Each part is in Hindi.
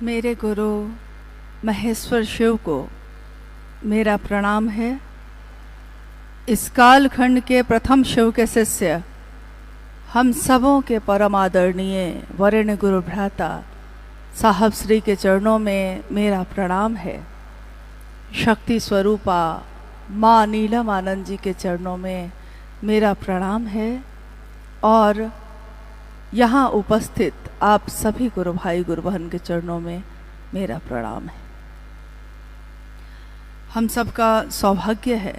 मेरे गुरु महेश्वर शिव को मेरा प्रणाम है। इस कालखंड के प्रथम शिव के शिष्य, हम सबों के परम आदरणीय वरेण्य गुरु भ्राता साहब श्री के चरणों में मेरा प्रणाम है। शक्ति स्वरूपा माँ नीलम आनंद जी के चरणों में मेरा प्रणाम है और यहाँ उपस्थित आप सभी गुरु भाई गुरु बहन के चरणों में मेरा प्रणाम है। हम सबका सौभाग्य है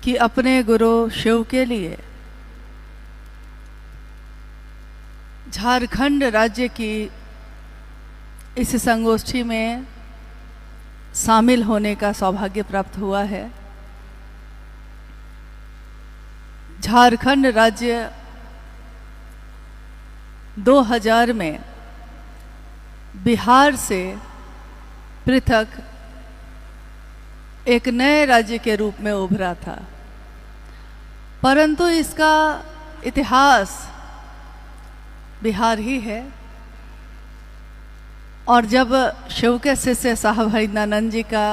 कि अपने गुरु शिव के लिए झारखंड राज्य की इस संगोष्ठी में शामिल होने का सौभाग्य प्राप्त हुआ है। झारखंड राज्य 2000 में बिहार से पृथक एक नए राज्य के रूप में उभरा था, परंतु इसका इतिहास बिहार ही है। और जब शिव के शिष्य साहब हरिनानंद जी का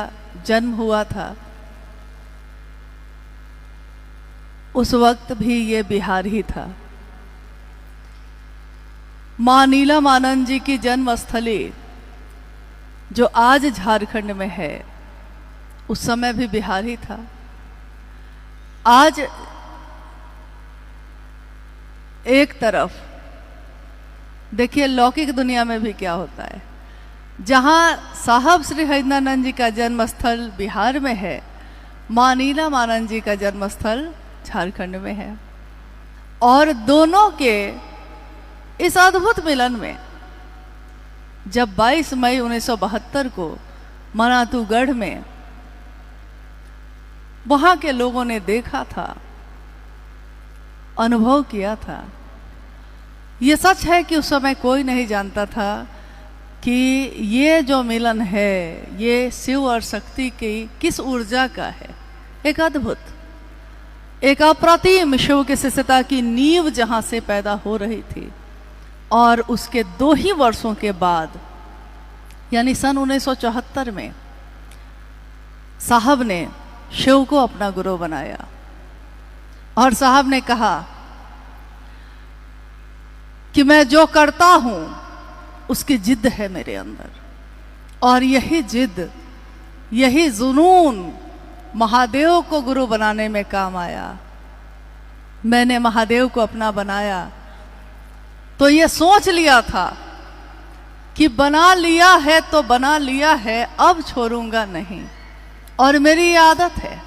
जन्म हुआ था, उस वक्त भी ये बिहार ही था। माँ नीलम आनंद जी की जन्मस्थली जो आज झारखंड में है, उस समय भी बिहार ही था। आज एक तरफ देखिए लौकिक दुनिया में भी क्या होता है, जहाँ साहब श्री हरिनानंद जी का जन्मस्थल बिहार में है, माँ नीलम आनंद जी का जन्मस्थल झारखंड में है। और दोनों के इस अद्भुत मिलन में जब 22 मई 1972 को मनातूगढ़ में वहाँ के लोगों ने देखा था, अनुभव किया था, ये सच है कि उस समय कोई नहीं जानता था कि ये जो मिलन है ये शिव और शक्ति की किस ऊर्जा का है। एक अद्भुत, एक अप्रतिम शिव के शिष्यता की नींव जहाँ से पैदा हो रही थी। और उसके 2 ही वर्षों के बाद यानी सन 1974 में साहब ने शिव को अपना गुरु बनाया और साहब ने कहा कि मैं जो करता हूं उसकी जिद है मेरे अंदर, और यही जिद, यही जुनून महादेव को गुरु बनाने में काम आया। मैंने महादेव को अपना बनाया तो ये सोच लिया था कि बना लिया है तो बना लिया है, अब छोड़ूंगा नहीं। और मेरी ये आदत है,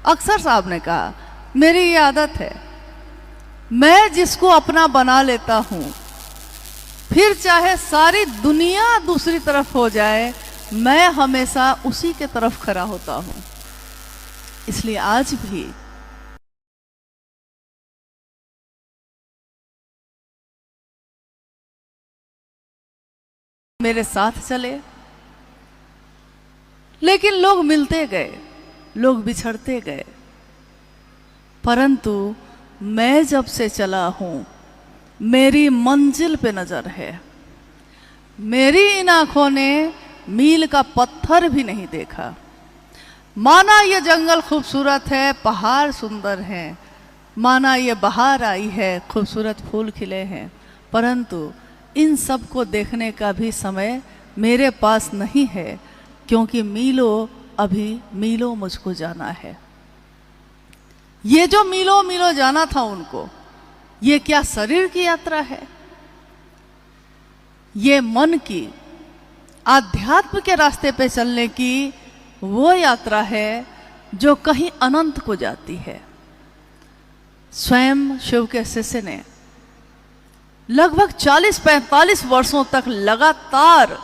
अक्सर साहब ने कहा मेरी ये आदत है, मैं जिसको अपना बना लेता हूं फिर चाहे सारी दुनिया दूसरी तरफ हो जाए, मैं हमेशा उसी के तरफ खड़ा होता हूं। इसलिए आज भी मेरे साथ चले, लेकिन लोग मिलते गए, लोग बिछड़ते गए, परंतु मैं जब से चला हूं मेरी मंजिल पे नजर है। मेरी इन आंखों ने मील का पत्थर भी नहीं देखा। माना ये जंगल खूबसूरत है, पहाड़ सुंदर हैं, माना ये बहार आई है, खूबसूरत फूल खिले हैं, परंतु इन सब को देखने का भी समय मेरे पास नहीं है, क्योंकि मीलों, अभी मीलों मुझको जाना है। ये जो मीलों मीलों जाना था उनको, ये क्या शरीर की यात्रा है? ये मन की, आध्यात्म के रास्ते पे चलने की वो यात्रा है जो कहीं अनंत को जाती है। स्वयं शिव के शिष्य ने लगभग 40-45 वर्षों तक लगातार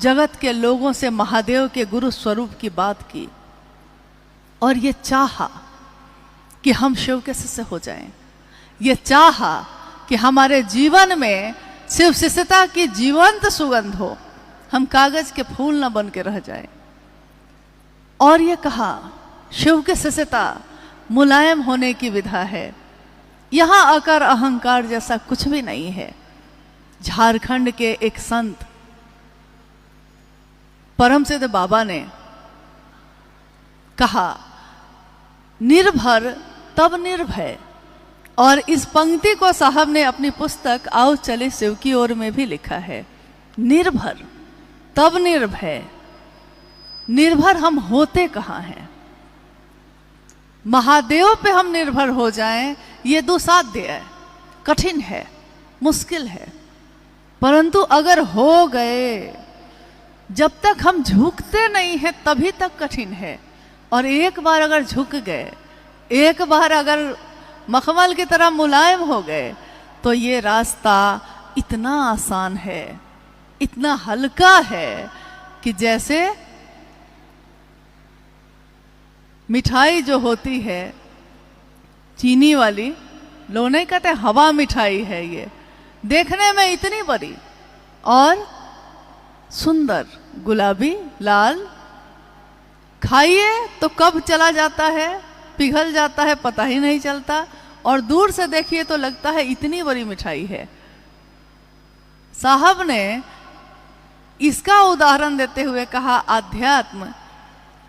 जगत के लोगों से महादेव के गुरु स्वरूप की बात की और ये चाहा कि हम शिव के शिष्य हो जाएं। ये चाहा कि हमारे जीवन में शिव शिष्यता की जीवंत सुगंध हो, हम कागज के फूल न बन के रह जाएं। और ये कहा शिव के शिष्यता मुलायम होने की विधा है, यहाँ आकर अहंकार जैसा कुछ भी नहीं है। झारखंड के एक संत परम सिद्ध बाबा ने कहा, निर्भर तब निर्भय। और इस पंक्ति को साहब ने अपनी पुस्तक आओ चले शिव की ओर में भी लिखा है। निर्भर तब निर्भय। निर्भर हम होते कहाँ हैं? महादेव पे हम निर्भर हो जाएं, ये दुसाध्य है, कठिन है, मुश्किल है। परंतु अगर हो गए, जब तक हम झुकते नहीं हैं तभी तक कठिन है। और एक बार अगर झुक गए, एक बार अगर मखमल की तरह मुलायम हो गए, तो ये रास्ता इतना आसान है, इतना हल्का है कि जैसे मिठाई जो होती है चीनी वाली, लोग नहीं कहते हवा मिठाई है, ये देखने में इतनी बड़ी और सुंदर, गुलाबी लाल, खाइए तो कब चला जाता है, पिघल जाता है, पता ही नहीं चलता। और दूर से देखिए तो लगता है इतनी बड़ी मिठाई है। साहब ने इसका उदाहरण देते हुए कहा, अध्यात्म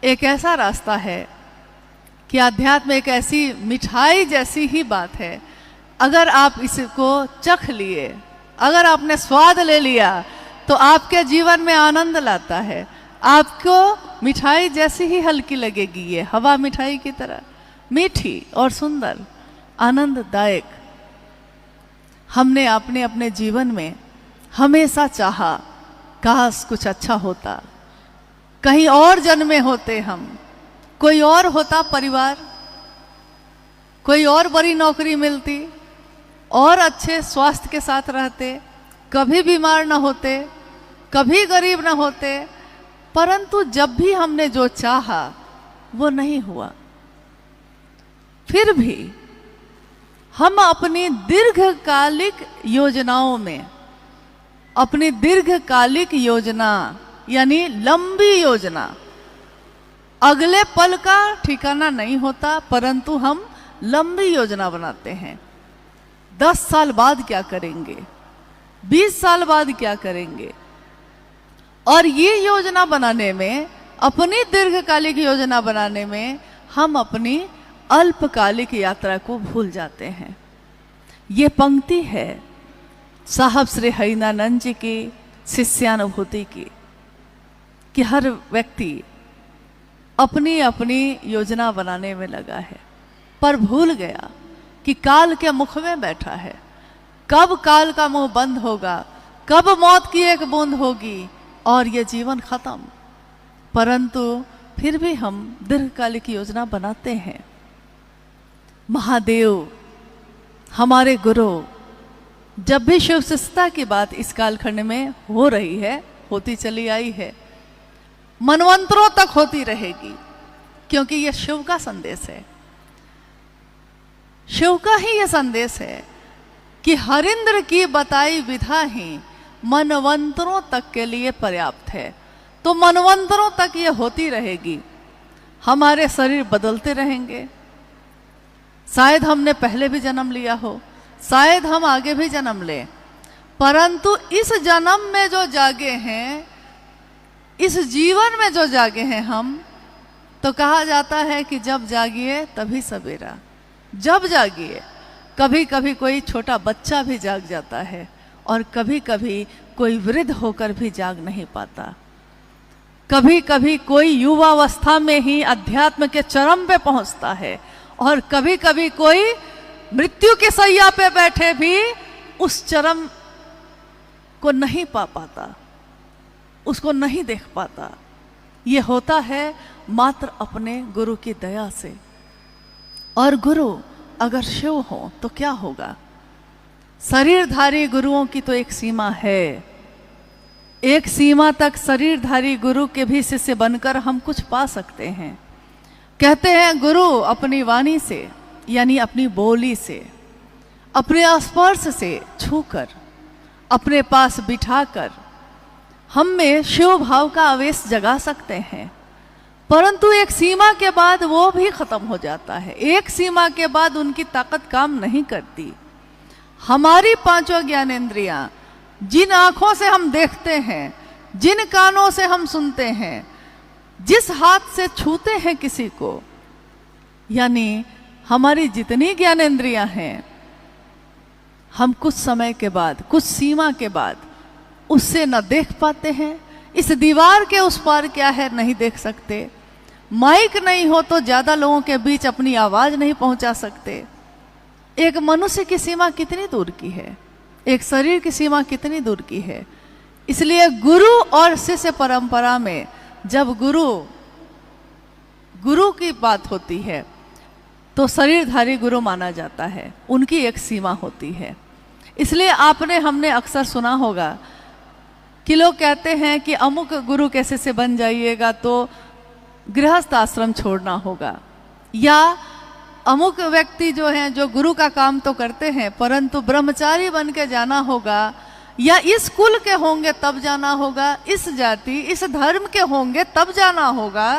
एक ऐसा रास्ता है कि अध्यात्म एक ऐसी मिठाई जैसी ही बात है। अगर आप इसको चख लिए, अगर आपने स्वाद ले लिया, तो आपके जीवन में आनंद लाता है। आपको मिठाई जैसी ही हल्की लगेगी, ये हवा मिठाई की तरह मीठी और सुंदर, आनंददायक। हमने अपने अपने जीवन में हमेशा चाहा, काश कुछ अच्छा होता, कहीं और जन्मे होते हम, कोई और होता परिवार, कोई और बड़ी नौकरी मिलती, और अच्छे स्वास्थ्य के साथ रहते, कभी बीमार ना होते, कभी गरीब ना होते। परंतु जब भी हमने जो चाहा वो नहीं हुआ। फिर भी हम अपनी दीर्घकालिक योजनाओं में, अपनी दीर्घकालिक योजना यानी लंबी योजना, अगले पल का ठिकाना नहीं होता, परंतु हम लंबी योजना बनाते हैं। 10 साल बाद क्या करेंगे, 20 साल बाद क्या करेंगे। और ये योजना बनाने में, अपनी दीर्घकालिक योजना बनाने में, हम अपनी अल्पकालिक यात्रा को भूल जाते हैं। ये पंक्ति है साहब श्री हरिनानंद जी की शिष्यानुभूति की, कि हर व्यक्ति अपनी अपनी योजना बनाने में लगा है, पर भूल गया कि काल के मुख में बैठा है। कब काल का मुंह बंद होगा, कब मौत की एक बूंद होगी और ये जीवन खत्म। परंतु फिर भी हम दीर्घकालिक योजना बनाते हैं। महादेव हमारे गुरु, जब भी शिव शिष्टता की बात इस कालखंड में हो रही है, होती चली आई है, मनवंतरों तक होती रहेगी, क्योंकि यह शिव का संदेश है। शिव का ही यह संदेश है कि हरिंद्र की बताई विधा ही मनवंतरों तक के लिए पर्याप्त है। तो मनवंतरों तक ये होती रहेगी। हमारे शरीर बदलते रहेंगे, शायद हमने पहले भी जन्म लिया हो, शायद हम आगे भी जन्म लें, परंतु इस जन्म में जो जागे हैं, इस जीवन में जो जागे हैं हम, तो कहा जाता है कि जब जागिए तभी सवेरा। जब जागिए, कभी कभी कोई छोटा बच्चा भी जाग जाता है, और कभी कभी कोई वृद्ध होकर भी जाग नहीं पाता। कभी कभी कोई युवावस्था में ही अध्यात्म के चरम पे पहुंचता है, और कभी कभी कोई मृत्यु के शैया पे बैठे भी उस चरम को नहीं पा पाता, उसको नहीं देख पाता। ये होता है मात्र अपने गुरु की दया से। और गुरु अगर शिव हो तो क्या होगा। शरीरधारी गुरुओं की तो एक सीमा है, एक सीमा तक शरीरधारी गुरु के भी शिष्य बनकर हम कुछ पा सकते हैं। कहते हैं गुरु अपनी वाणी से, यानी अपनी बोली से, अपने स्पर्श से छूकर, अपने पास बिठाकर हम में शिव भाव का आवेश जगा सकते हैं। परंतु एक सीमा के बाद वो भी खत्म हो जाता है। एक सीमा के बाद उनकी ताकत काम नहीं करती। हमारी 5 ज्ञानेंद्रियां जिन आंखों से हम देखते हैं, जिन कानों से हम सुनते हैं, जिस हाथ से छूते हैं किसी को, यानी हमारी जितनी ज्ञानेंद्रियां हैं, हम कुछ समय के बाद, कुछ सीमा के बाद उससे न देख पाते हैं। इस दीवार के उस पार क्या है नहीं देख सकते। माइक नहीं हो तो ज्यादा लोगों के बीच अपनी आवाज नहीं पहुंचा सकते। एक मनुष्य की सीमा कितनी दूर की है, एक शरीर की सीमा कितनी दूर की है। इसलिए गुरु और शिष्य परंपरा में जब गुरु की बात होती है तो शरीरधारी गुरु माना जाता है, उनकी एक सीमा होती है। इसलिए हमने अक्सर सुना होगा कि लोग कहते हैं कि अमुक गुरु के शिष्य बन जाइएगा तो गृहस्थ आश्रम छोड़ना होगा, या अमुक व्यक्ति जो हैं जो गुरु का काम तो करते हैं परंतु ब्रह्मचारी बन के जाना होगा, या इस कुल के होंगे तब जाना होगा, इस जाति इस धर्म के होंगे तब जाना होगा,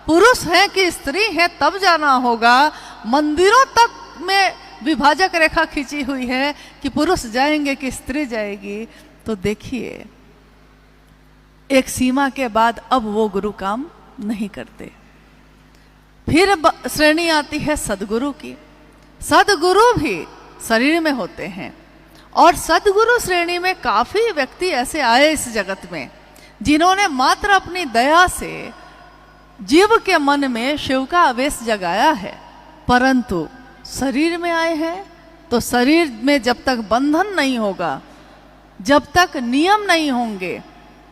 पुरुष हैं कि स्त्री है तब जाना होगा। मंदिरों तक में विभाजक रेखा खींची हुई है कि पुरुष जाएंगे कि स्त्री जाएगी। तो देखिए, एक सीमा के बाद अब वो गुरु काम नहीं करते। फिर श्रेणी आती है सदगुरु की। सदगुरु भी शरीर में होते हैं, और सदगुरु श्रेणी में काफी व्यक्ति ऐसे आए इस जगत में जिन्होंने मात्र अपनी दया से जीव के मन में शिव का आवेश जगाया है, परंतु शरीर में आए हैं तो शरीर में जब तक बंधन नहीं होगा, जब तक नियम नहीं होंगे,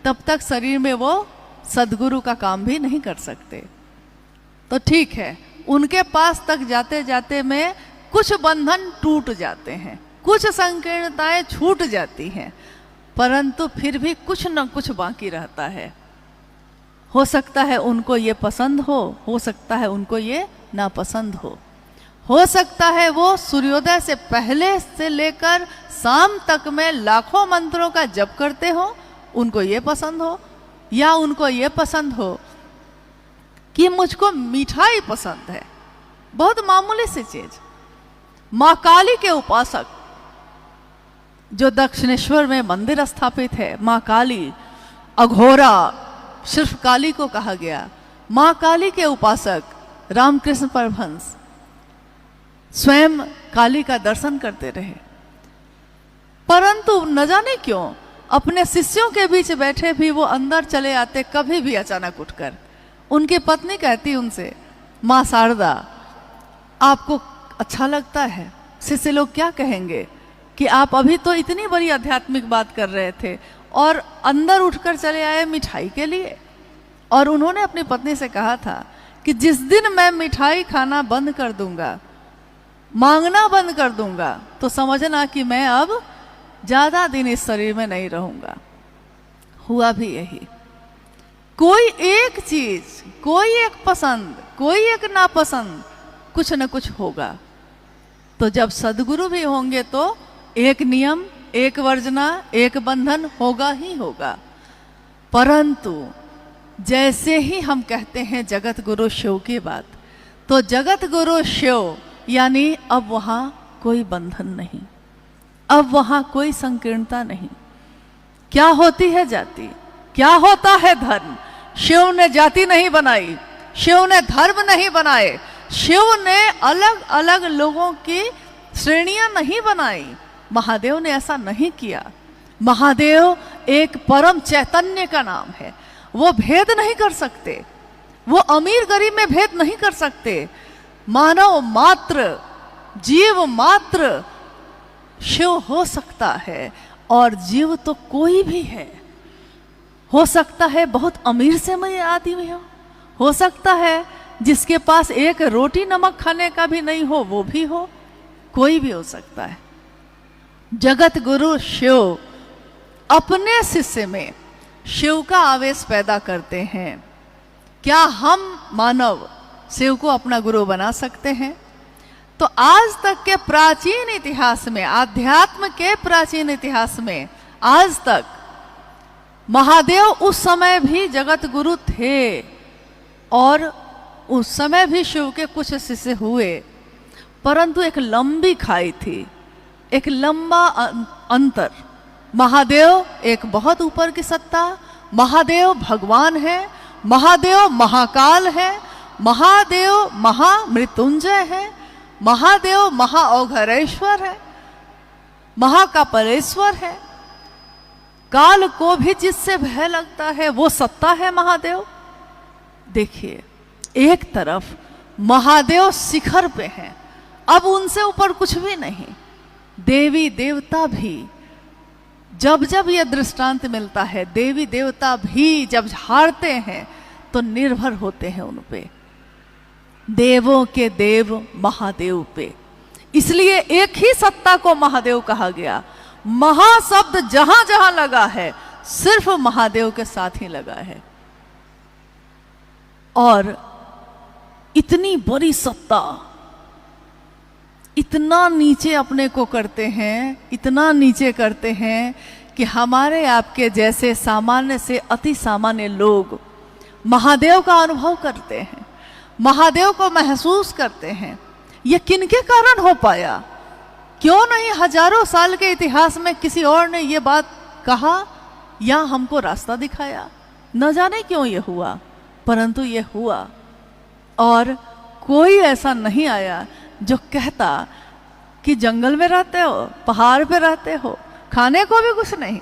तब तक शरीर में वो सदगुरु का काम भी नहीं कर सकते। तो ठीक है, उनके पास तक जाते जाते में कुछ बंधन टूट जाते हैं, कुछ संकीर्णताएं छूट जाती हैं, परंतु फिर भी कुछ न कुछ बाकी रहता है। हो सकता है उनको ये पसंद हो सकता है उनको ये नापसंद हो सकता है वो सूर्योदय से पहले से लेकर शाम तक में लाखों मंत्रों का जप करते हो, उनको ये पसंद हो, या उनको ये पसंद हो कि मुझको मिठाई पसंद है, बहुत मामूली सी चीज। माँ काली के उपासक जो दक्षिणेश्वर में मंदिर स्थापित है, माँ काली, अघोरा सिर्फ काली को कहा गया। माँ काली के उपासक रामकृष्ण परमहंस स्वयं काली का दर्शन करते रहे, परंतु न जाने क्यों अपने शिष्यों के बीच बैठे भी वो अंदर चले आते, कभी भी अचानक उठकर। उनकी पत्नी कहती उनसे, माँ शारदा, आपको अच्छा लगता है? शिष्य लोग क्या कहेंगे कि आप अभी तो इतनी बड़ी आध्यात्मिक बात कर रहे थे और अंदर उठकर चले आए मिठाई के लिए। और उन्होंने अपनी पत्नी से कहा था कि जिस दिन मैं मिठाई खाना बंद कर दूंगा, मांगना बंद कर दूंगा, तो समझना कि मैं अब ज्यादा दिन इस शरीर में नहीं रहूंगा। हुआ भी यही। कोई एक चीज, कोई एक पसंद, कोई एक नापसंद, कुछ न कुछ होगा। तो जब सदगुरु भी होंगे तो एक नियम, एक वर्जना, एक बंधन होगा ही होगा। परंतु जैसे ही हम कहते हैं जगत गुरु शिव की बात, तो जगत गुरु शिव यानी अब वहां कोई बंधन नहीं, अब वहां कोई संकीर्णता नहीं। क्या होती है जाति, क्या होता है धर्म? शिव ने जाति नहीं बनाई, शिव ने धर्म नहीं बनाए, शिव ने अलग अलग लोगों की श्रेणियां नहीं बनाई। महादेव ने ऐसा नहीं किया। महादेव एक परम चैतन्य का नाम है, वो भेद नहीं कर सकते, वो अमीर गरीब में भेद नहीं कर सकते। मानव मात्र, जीव मात्र शिव हो सकता है, और जीव तो कोई भी है। हो सकता है बहुत अमीर से मैं आदमी हो सकता है जिसके पास एक रोटी नमक खाने का भी नहीं हो, वो भी हो, कोई भी हो सकता है। जगत गुरु शिव अपने शिष्य में शिव का आवेश पैदा करते हैं। क्या हम मानव शिव को अपना गुरु बना सकते हैं? तो आज तक के प्राचीन इतिहास में, आध्यात्म के प्राचीन इतिहास में आज तक महादेव उस समय भी जगत गुरु थे, और उस समय भी शिव के कुछ शिष्य हुए, परंतु एक लंबी खाई थी, एक लंबा अंतर। महादेव एक बहुत ऊपर की सत्ता, महादेव भगवान है, महादेव महाकाल है, महादेव महामृत्युंजय है, महादेव महाऔघरेश्वर है, महाकापलेश्वर है। काल को भी जिससे भय लगता है वो सत्ता है महादेव। देखिए, एक तरफ महादेव शिखर पे हैं, अब उनसे ऊपर कुछ भी नहीं। देवी देवता भी, जब जब यह दृष्टांत मिलता है, देवी देवता भी जब हारते हैं तो निर्भर होते हैं उन पे, देवों के देव महादेव पे। इसलिए एक ही सत्ता को महादेव कहा गया। महाशब्द जहां जहां लगा है सिर्फ महादेव के साथ ही लगा है। और इतनी बड़ी सत्ता, इतना नीचे अपने को करते हैं, इतना नीचे करते हैं कि हमारे आपके जैसे सामान्य से अति सामान्य लोग महादेव का अनुभव करते हैं, महादेव को महसूस करते हैं। यह किनके कारण हो पाया? क्यों नहीं हजारों साल के इतिहास में किसी और ने यह बात कहा या हमको रास्ता दिखाया? न जाने क्यों यह हुआ, परंतु यह हुआ। और कोई ऐसा नहीं आया जो कहता कि जंगल में रहते हो, पहाड़ पे रहते हो, खाने को भी कुछ नहीं,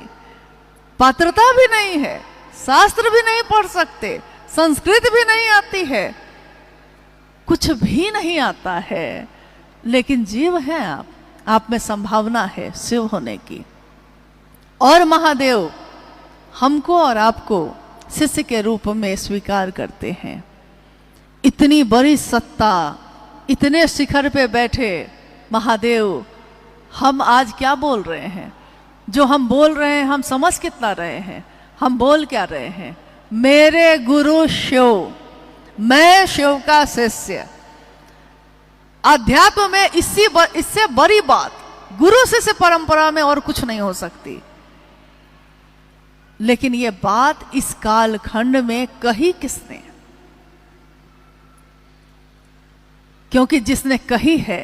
पात्रता भी नहीं है, शास्त्र भी नहीं पढ़ सकते, संस्कृत भी नहीं आती है, कुछ भी नहीं आता है, लेकिन जीव हैं आप में संभावना है शिव होने की। और महादेव हमको और आपको शिष्य के रूप में स्वीकार करते हैं। इतनी बड़ी सत्ता, इतने शिखर पे बैठे महादेव, हम आज क्या बोल रहे हैं? जो हम बोल रहे हैं हम समझ कितना रहे हैं? हम बोल क्या रहे हैं? मेरे गुरु शिव, मैं शिव का शिष्य। अध्यात्म में इससे बड़ी बात गुरु शिष्य परंपरा में और कुछ नहीं हो सकती। लेकिन ये बात इस कालखंड में कही किसने? क्योंकि जिसने कही है,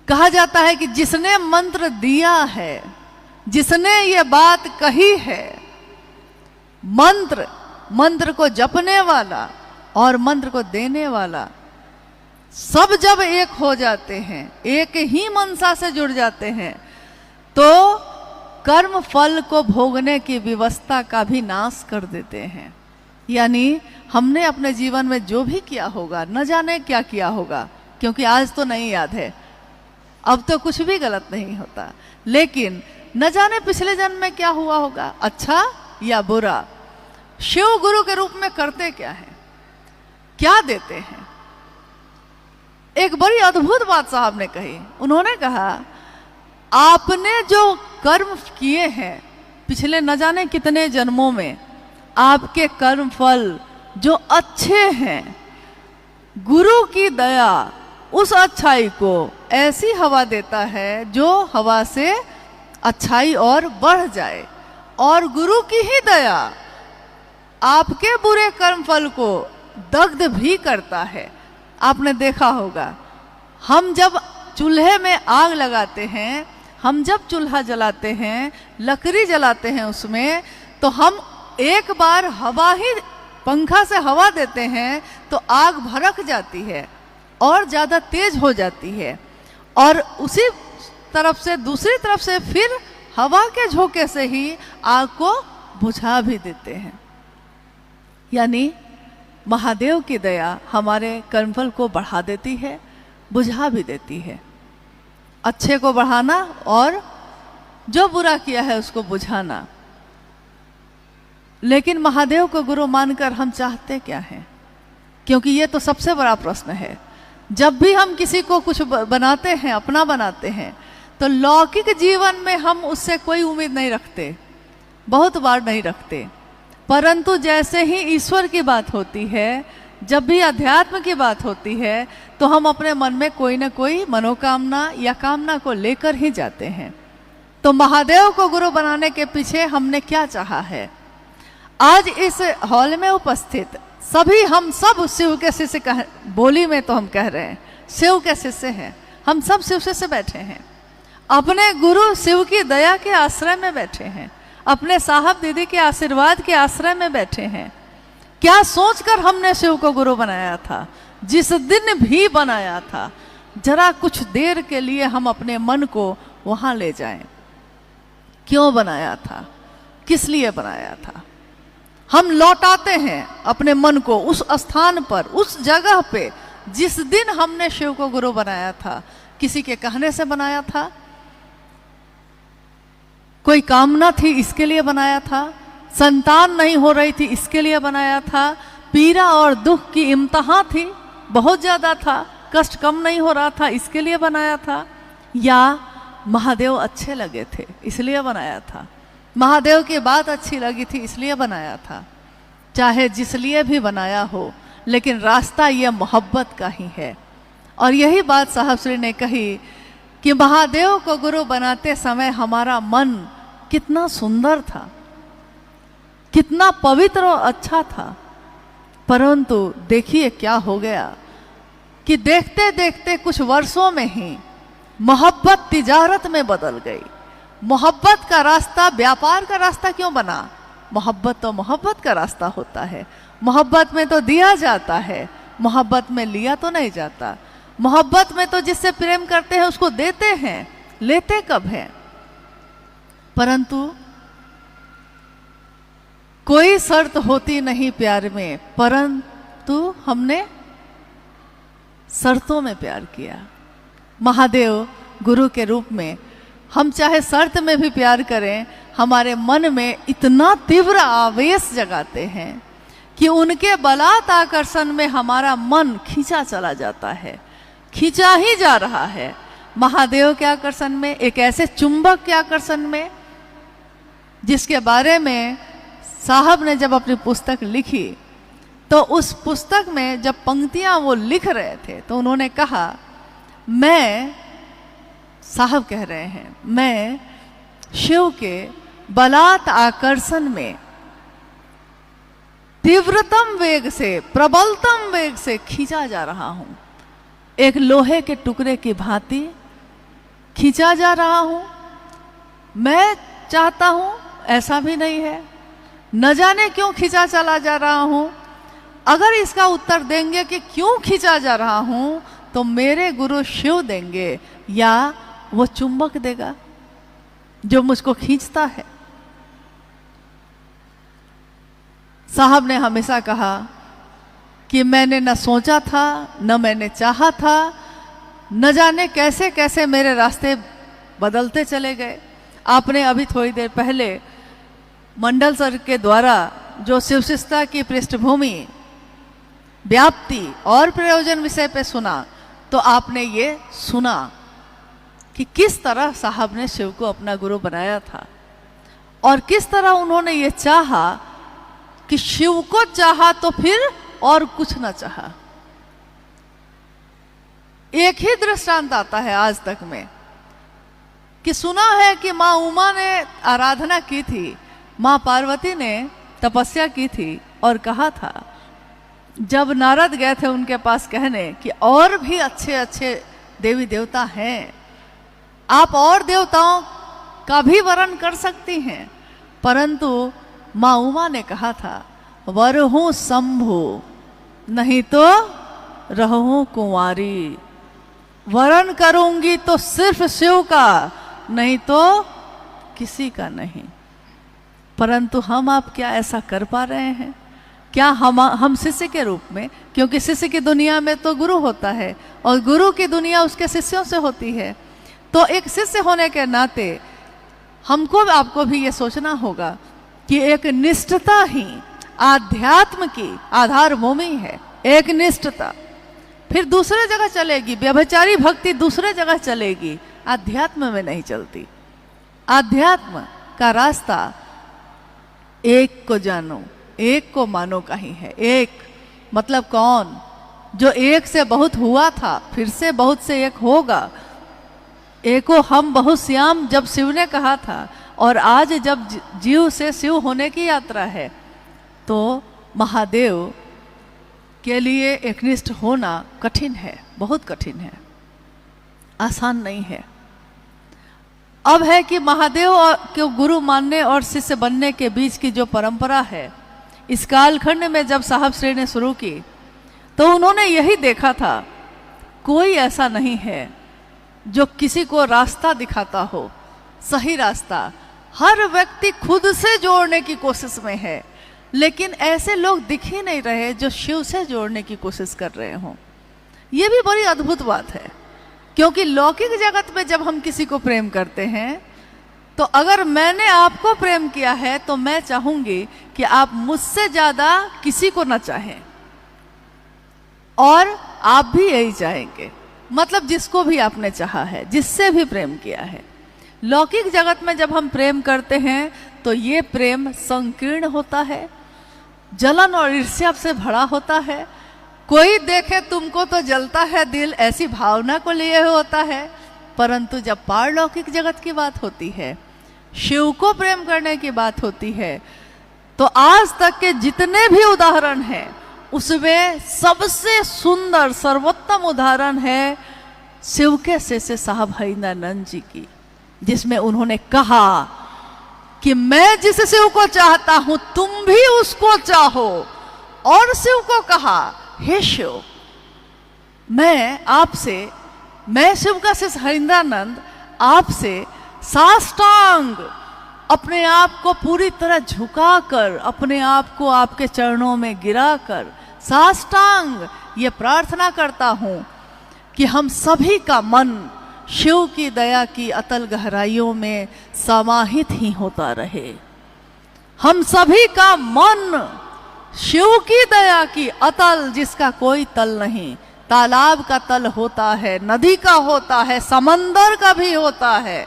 कहा जाता है कि जिसने मंत्र दिया है, जिसने ये बात कही है, मंत्र को जपने वाला और मंत्र को देने वाला सब जब एक हो जाते हैं, एक ही मनसा से जुड़ जाते हैं, तो कर्म फल को भोगने की व्यवस्था का भी नाश कर देते हैं। यानी हमने अपने जीवन में जो भी किया होगा, न जाने क्या किया होगा, क्योंकि आज तो नहीं याद है, अब तो कुछ भी गलत नहीं होता, लेकिन न जाने पिछले जन्म में क्या हुआ होगा, अच्छा या बुरा। शिव गुरु के रूप में करते क्या है, क्या देते हैं? एक बड़ी अद्भुत बात साहब ने कही। उन्होंने कहा, आपने जो कर्म किए हैं पिछले न जाने कितने जन्मों में, आपके कर्म फल जो अच्छे हैं, गुरु की दया उस अच्छाई को ऐसी हवा देता है जो हवा से अच्छाई और बढ़ जाए, और गुरु की ही दया आपके बुरे कर्म फल को दग्ध भी करता है। आपने देखा होगा, हम जब चूल्हे में आग लगाते हैं, हम जब चूल्हा जलाते हैं, लकड़ी जलाते हैं उसमें, तो हम एक बार हवा ही, पंखा से हवा देते हैं तो आग भड़क जाती है और ज़्यादा तेज हो जाती है, और उसी तरफ से दूसरी तरफ से फिर हवा के झोंके से ही आग को बुझा भी देते हैं। यानी महादेव की दया हमारे कर्मफल को बढ़ा देती है, बुझा भी देती है। अच्छे को बढ़ाना और जो बुरा किया है उसको बुझाना। लेकिन महादेव को गुरु मानकर हम चाहते क्या हैं? क्योंकि ये तो सबसे बड़ा प्रश्न है। जब भी हम किसी को कुछ बनाते हैं, अपना बनाते हैं, तो लौकिक जीवन में हम उससे कोई उम्मीद नहीं रखते, बहुत बार नहीं रखते। परंतु जैसे ही ईश्वर की बात होती है, जब भी अध्यात्म की बात होती है, तो हम अपने मन में कोई ना कोई मनोकामना या कामना को लेकर ही जाते हैं। तो महादेव को गुरु बनाने के पीछे हमने क्या चाहा है? आज इस हॉल में उपस्थित सभी, हम सब शिव के शिष्य बोली में तो हम कह रहे हैं शिव के शिष्य हैं, हम सब शिव से बैठे हैं। अपने गुरु शिव की दया के आश्रय में बैठे हैं, अपने साहब दीदी के आशीर्वाद के आश्रय में बैठे हैं। क्या सोचकर हमने शिव को गुरु बनाया था? जिस दिन भी बनाया था, जरा कुछ देर के लिए हम अपने मन को वहां ले जाएं। क्यों बनाया था? किस लिए बनाया था? हम लौटाते हैं अपने मन को उस स्थान पर, उस जगह पे जिस दिन हमने शिव को गुरु बनाया था। किसी के कहने से बनाया था, कोई कामना थी इसके लिए बनाया था, संतान नहीं हो रही थी इसके लिए बनाया था, पीड़ा और दुख की इम्तिहान थी, बहुत ज़्यादा था, कष्ट कम नहीं हो रहा था इसके लिए बनाया था, या महादेव अच्छे लगे थे इसलिए बनाया था, महादेव की बात अच्छी लगी थी इसलिए बनाया था। चाहे जिस लिए भी बनाया हो, लेकिन रास्ता ये मोहब्बत का ही है। और यही बात साहब श्री ने कही कि महादेव को गुरु बनाते समय हमारा मन कितना सुंदर था, कितना पवित्र और अच्छा था। परंतु देखिए क्या हो गया कि देखते देखते कुछ वर्षों में ही मोहब्बत तिजारत में बदल गई। मोहब्बत का रास्ता व्यापार का रास्ता क्यों बना? मोहब्बत तो मोहब्बत का रास्ता होता है। मोहब्बत में तो दिया जाता है, मोहब्बत में लिया तो नहीं जाता। मोहब्बत में तो जिससे प्रेम करते हैं उसको देते हैं, लेते कब हैं? परंतु कोई शर्त होती नहीं प्यार में, परंतु हमने शर्तों में प्यार किया। महादेव गुरु के रूप में हम चाहे शर्त में भी प्यार करें, हमारे मन में इतना तीव्र आवेश जगाते हैं कि उनके बलात् आकर्षण में हमारा मन खींचा चला जाता है, खींचा ही जा रहा है महादेव के आकर्षण में, एक ऐसे चुंबक के आकर्षण में जिसके बारे में साहब ने जब अपनी पुस्तक लिखी तो उस पुस्तक में जब पंक्तियां वो लिख रहे थे तो उन्होंने कहा, मैं, साहब कह रहे हैं, मैं शिव के बलात् आकर्षण में तीव्रतम वेग से, प्रबलतम वेग से खींचा जा रहा हूं, एक लोहे के टुकड़े की भांति खींचा जा रहा हूं। मैं चाहता हूं ऐसा भी नहीं है, न जाने क्यों खींचा चला जा रहा हूं। अगर इसका उत्तर देंगे कि क्यों खींचा जा रहा हूं, तो मेरे गुरु शिव देंगे या वो चुंबक देगा जो मुझको खींचता है। साहब ने हमेशा कहा कि मैंने न सोचा था, न मैंने चाहा था, न जाने कैसे कैसे मेरे रास्ते बदलते चले गए। आपने अभी थोड़ी देर पहले मंडल सर के द्वारा जो शिवशिष्टता की पृष्ठभूमि, व्याप्ति और प्रयोजन विषय पे सुना, तो आपने ये सुना कि किस तरह साहब ने शिव को अपना गुरु बनाया था और किस तरह उन्होंने ये चाहा कि शिव को चाहा तो फिर और कुछ न चाहा। एक ही दृष्टांत आता है आज तक में कि सुना है कि माँ उमा ने आराधना की थी, माँ पार्वती ने तपस्या की थी और कहा था, जब नारद गए थे उनके पास कहने कि और भी अच्छे अच्छे देवी देवता हैं, आप और देवताओं का भी वर्ण कर सकती हैं, परंतु माँ उमा ने कहा था, वरहूं शंभु नहीं तो रहूं कुंवारी, वरण करूंगी तो सिर्फ शिव का, नहीं तो किसी का नहीं। परंतु हम आप क्या ऐसा कर पा रहे हैं? क्या हम शिष्य के रूप में, क्योंकि शिष्य की दुनिया में तो गुरु होता है और गुरु की दुनिया उसके शिष्यों से होती है, तो एक शिष्य होने के नाते हमको आपको भी ये सोचना होगा कि एक निष्ठता ही आध्यात्म की आधार भूमि है। एक निष्ठता फिर दूसरे जगह चलेगी, व्यभिचारी भक्ति दूसरे जगह चलेगी, आध्यात्म में नहीं चलती। आध्यात्म का रास्ता एक को जानो, एक को मानो का ही है। एक मतलब कौन? जो एक से बहुत हुआ था, फिर से बहुत से एक होगा। एको हम बहुत श्याम जब शिव ने कहा था, और आज जब जीव से शिव होने की यात्रा है, तो महादेव के लिए एकनिष्ठ होना कठिन है, बहुत कठिन है, आसान नहीं है। अब है कि महादेव को गुरु मानने और शिष्य बनने के बीच की जो परंपरा है, इस कालखंड में जब साहब श्री ने शुरू की तो उन्होंने यही देखा था, कोई ऐसा नहीं है जो किसी को रास्ता दिखाता हो, सही रास्ता। हर व्यक्ति खुद से जोड़ने की कोशिश में है, लेकिन ऐसे लोग दिख ही नहीं रहे जो शिव से जोड़ने की कोशिश कर रहे हों। ये भी बड़ी अद्भुत बात है, क्योंकि लौकिक जगत में जब हम किसी को प्रेम करते हैं तो अगर मैंने आपको प्रेम किया है तो मैं चाहूंगी कि आप मुझसे ज्यादा किसी को ना चाहें, और आप भी यही चाहेंगे, मतलब जिसको भी आपने चाहा है, जिससे भी प्रेम किया है। लौकिक जगत में जब हम प्रेम करते हैं तो ये प्रेम संकीर्ण होता है, जलन और ईर्ष्या से भरा होता है। कोई देखे तुमको तो जलता है दिल, ऐसी भावना को लिए होता है। परंतु जब पारलौकिक जगत की बात होती है, शिव को प्रेम करने की बात होती है, तो आज तक के जितने भी उदाहरण हैं उसमें सबसे सुंदर सर्वोत्तम उदाहरण है शिव के शिष्य साहब हरिंद्रानंद जी की, जिसमें उन्होंने कहा कि मैं जिस शिव को चाहता हूं तुम भी उसको चाहो। और शिव को कहा, हे शिव, मैं शिव का शिष्य हरिंद्रानंद आपसे साष्टांग अपने आप को पूरी तरह झुकाकर, अपने आप को आपके चरणों में गिराकर साष्टांग ये प्रार्थना करता हूं कि हम सभी का मन शिव की दया की अतल गहराइयों में समाहित ही होता रहे। हम सभी का मन शिव की दया की अतल, जिसका कोई तल नहीं, तालाब का तल होता है, नदी का होता है, समंदर का भी होता है,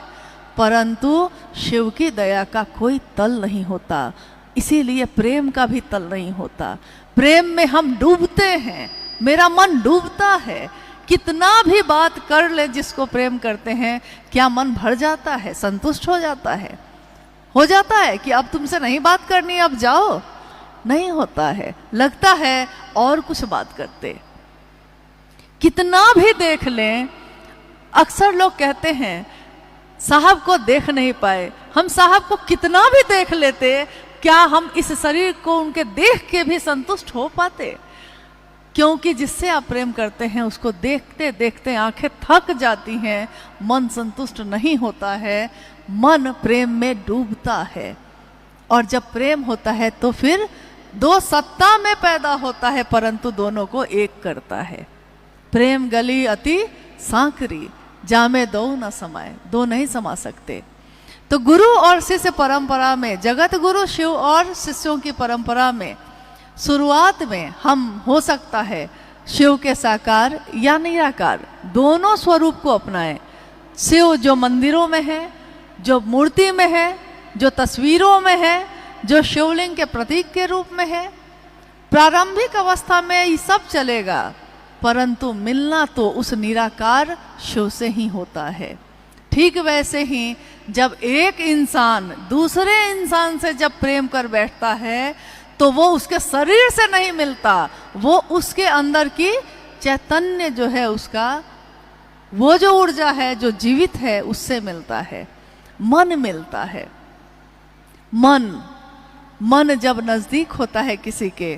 परंतु शिव की दया का कोई तल नहीं होता। इसीलिए प्रेम का भी तल नहीं होता। प्रेम में हम डूबते हैं, मेरा मन डूबता है। कितना भी बात कर ले जिसको प्रेम करते हैं, क्या मन भर जाता है, संतुष्ट हो जाता है कि अब तुमसे नहीं बात करनी, अब जाओ? नहीं होता है, लगता है और कुछ बात करते। कितना भी देख लें, अक्सर लोग कहते हैं साहब को देख नहीं पाए। हम साहब को कितना भी देख लेते, क्या हम इस शरीर को उनके देख के भी संतुष्ट हो पाते? क्योंकि जिससे आप प्रेम करते हैं उसको देखते देखते आंखें थक जाती हैं, मन संतुष्ट नहीं होता है, मन प्रेम में डूबता है। और जब प्रेम होता है तो फिर दो सत्ता में पैदा होता है, परंतु दोनों को एक करता है। प्रेम गली अति सांकरी, जामे दो न समाये, दो नहीं समा सकते। तो गुरु और शिष्य परंपरा में, जगत गुरु शिव और शिष्यों की परंपरा में शुरुआत में हम हो सकता है शिव के साकार या निराकार दोनों स्वरूप को अपनाएं। शिव जो मंदिरों में है, जो मूर्ति में है, जो तस्वीरों में है, जो शिवलिंग के प्रतीक के रूप में है, प्रारंभिक अवस्था में ये सब चलेगा, परंतु मिलना तो उस निराकार शिव से ही होता है। ठीक वैसे ही जब एक इंसान दूसरे इंसान से जब प्रेम कर बैठता है तो वो उसके शरीर से नहीं मिलता, वो उसके अंदर की चैतन्य जो है, उसका वो जो ऊर्जा है जो जीवित है उससे मिलता है, मन मिलता है। मन जब नजदीक होता है किसी के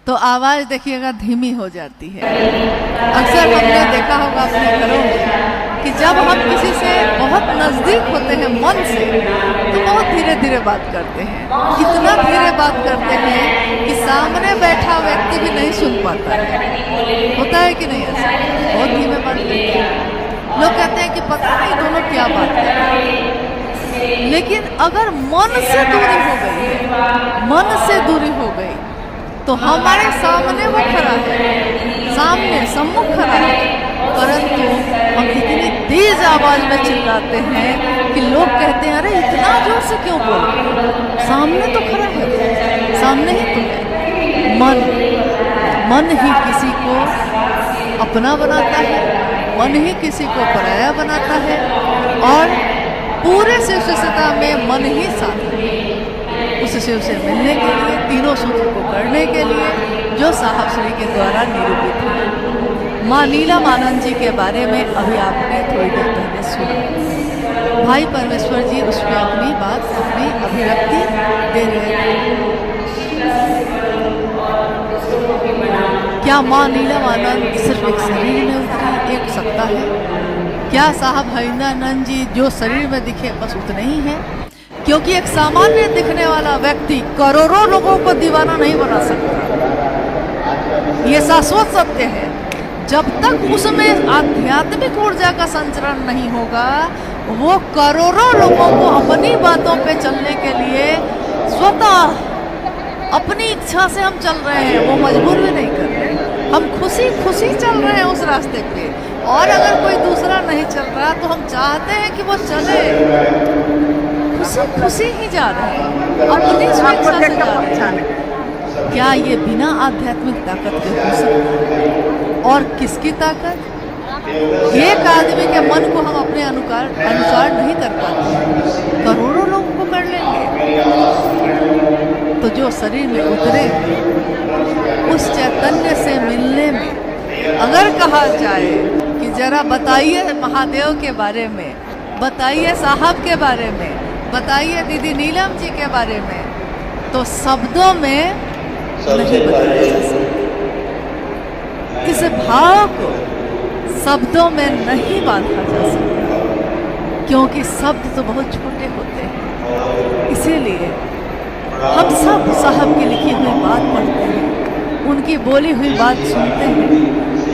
तो आवाज देखिएगा धीमी हो जाती है। अक्सर हमने देखा होगा अपने घरों में कि जब हम किसी से बहुत नजदीक होते हैं मन से तो बहुत धीरे धीरे बात करते हैं। इतना धीरे बात करते हैं कि सामने बैठा व्यक्ति भी नहीं सुन पाता है। होता है कि नहीं ऐसा? बहुत धीमे बात करते हैं। लोग कहते हैं कि पता नहीं दोनों क्या बात कर रहे हैं। लेकिन अगर मन से दूरी हो गई तो हमारे सामने वो खड़ा है, सम्मुख खड़ा है, परंतु हम इतनी तेज आवाज में चिल्लाते हैं कि लोग कहते हैं अरे इतना जोर से क्यों बोल रहे हो? सामने तो खड़ा है, सामने ही तो है। मन ही किसी को अपना बनाता है, मन ही किसी को पराया बनाता है, और पूरे शिवशक्ति में मन ही साथ है। उस शिव से मिलने के लिए, तीनों सूत्र को करने के लिए जो साहब श्री के द्वारा निरूपित है। माँ नीलम आनंद जी के बारे में अभी आपने थोड़ी देर पहले सुना। भाई परमेश्वर जी उसमें अपनी बात, अपनी अभिव्यक्ति दे रहे थे। क्या माँ नीलम आनंद सिर्फ एक शरीर में उतरी, एक सत्ता है? क्या साहब हरिंदरानंद जी जो शरीर में दिखे बस उतने ही है? क्योंकि एक सामान्य दिखने वाला व्यक्ति करोड़ों लोगों को दीवाना नहीं बना सकता। ये शाश्वत सत्य है। जब तक उसमें आध्यात्मिक ऊर्जा का संचरण नहीं होगा, वो करोड़ों लोगों को अपनी बातों पे चलने के लिए स्वतः अपनी इच्छा से हम चल रहे हैं, वो मजबूर भी नहीं कर रहे। हम खुशी खुशी चल रहे हैं उस रास्ते पे, और अगर कोई दूसरा नहीं चल रहा तो हम चाहते हैं कि वो चले, खुशी खुशी ही जा रहे हैं, अपनी स्वेच्छा से जा रहे हैं। क्या ये बिना आध्यात्मिक ताकत के हो सकता है? और किसकी ताकत? एक आदमी के मन को हम अपने अनुसार नहीं कर पाते, करोड़ों लोगों को कर लेंगे। तो जो शरीर में उतरे उस चैतन्य से मिलने में, अगर कहा जाए कि जरा बताइए महादेव के बारे में, बताइए साहब के बारे में, बताइए दीदी नीलम जी के बारे में, तो शब्दों में नहीं बताया जा सकता। इस भाव को शब्दों में नहीं बांधा जा सकता, क्योंकि शब्द तो बहुत छोटे होते हैं। इसीलिए हम सब साहब की लिखी हुई बात पढ़ते हैं, उनकी बोली हुई बात सुनते हैं,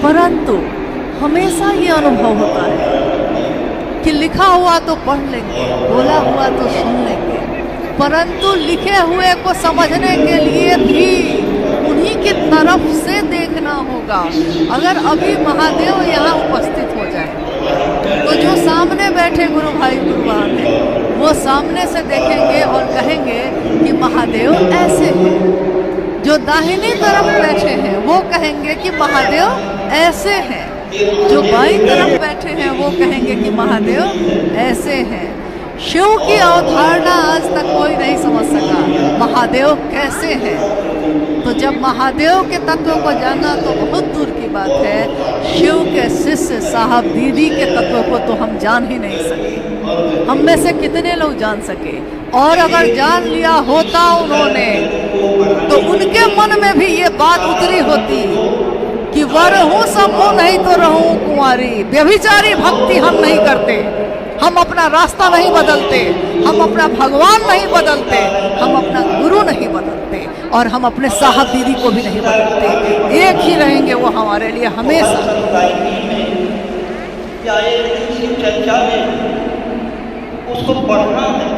परंतु हमेशा ये अनुभव होता है कि लिखा हुआ तो पढ़ लेंगे, बोला हुआ तो सुन लेंगे, परंतु लिखे हुए को समझने के लिए भी उन्हीं की तरफ से देखना होगा। अगर अभी महादेव यहाँ उपस्थित हो जाए तो जो सामने बैठे गुरु भाई गुरुवान है, वो सामने से देखेंगे और कहेंगे कि महादेव ऐसे हैं। जो दाहिनी तरफ बैठे हैं वो कहेंगे कि महादेव ऐसे हैं। जो बाईं तरफ बैठे हैं वो कहेंगे कि महादेव ऐसे हैं। शिव की अवधारणा आज तक कोई नहीं समझ सका, महादेव कैसे हैं। तो जब महादेव के तत्वों को जाना तो बहुत दूर की बात है, शिव के शिष्य साहब दीदी के तत्वों को तो हम जान ही नहीं सके। हम में से कितने लोग जान सके? और अगर जान लिया होता उन्होंने, तो उनके मन में भी ये बात उतरी होती कि वर हूँ सब हूँ, नहीं तो रहूं कुंवारी। व्यभिचारी भक्ति हम नहीं करते, हम अपना रास्ता नहीं बदलते, हम अपना भगवान नहीं बदलते, हम अपना गुरु नहीं बदलते, और हम अपने साहब दीदी को भी नहीं बदलते। एक ही रहेंगे वो हमारे लिए हमेशा। उसको पढ़ना है,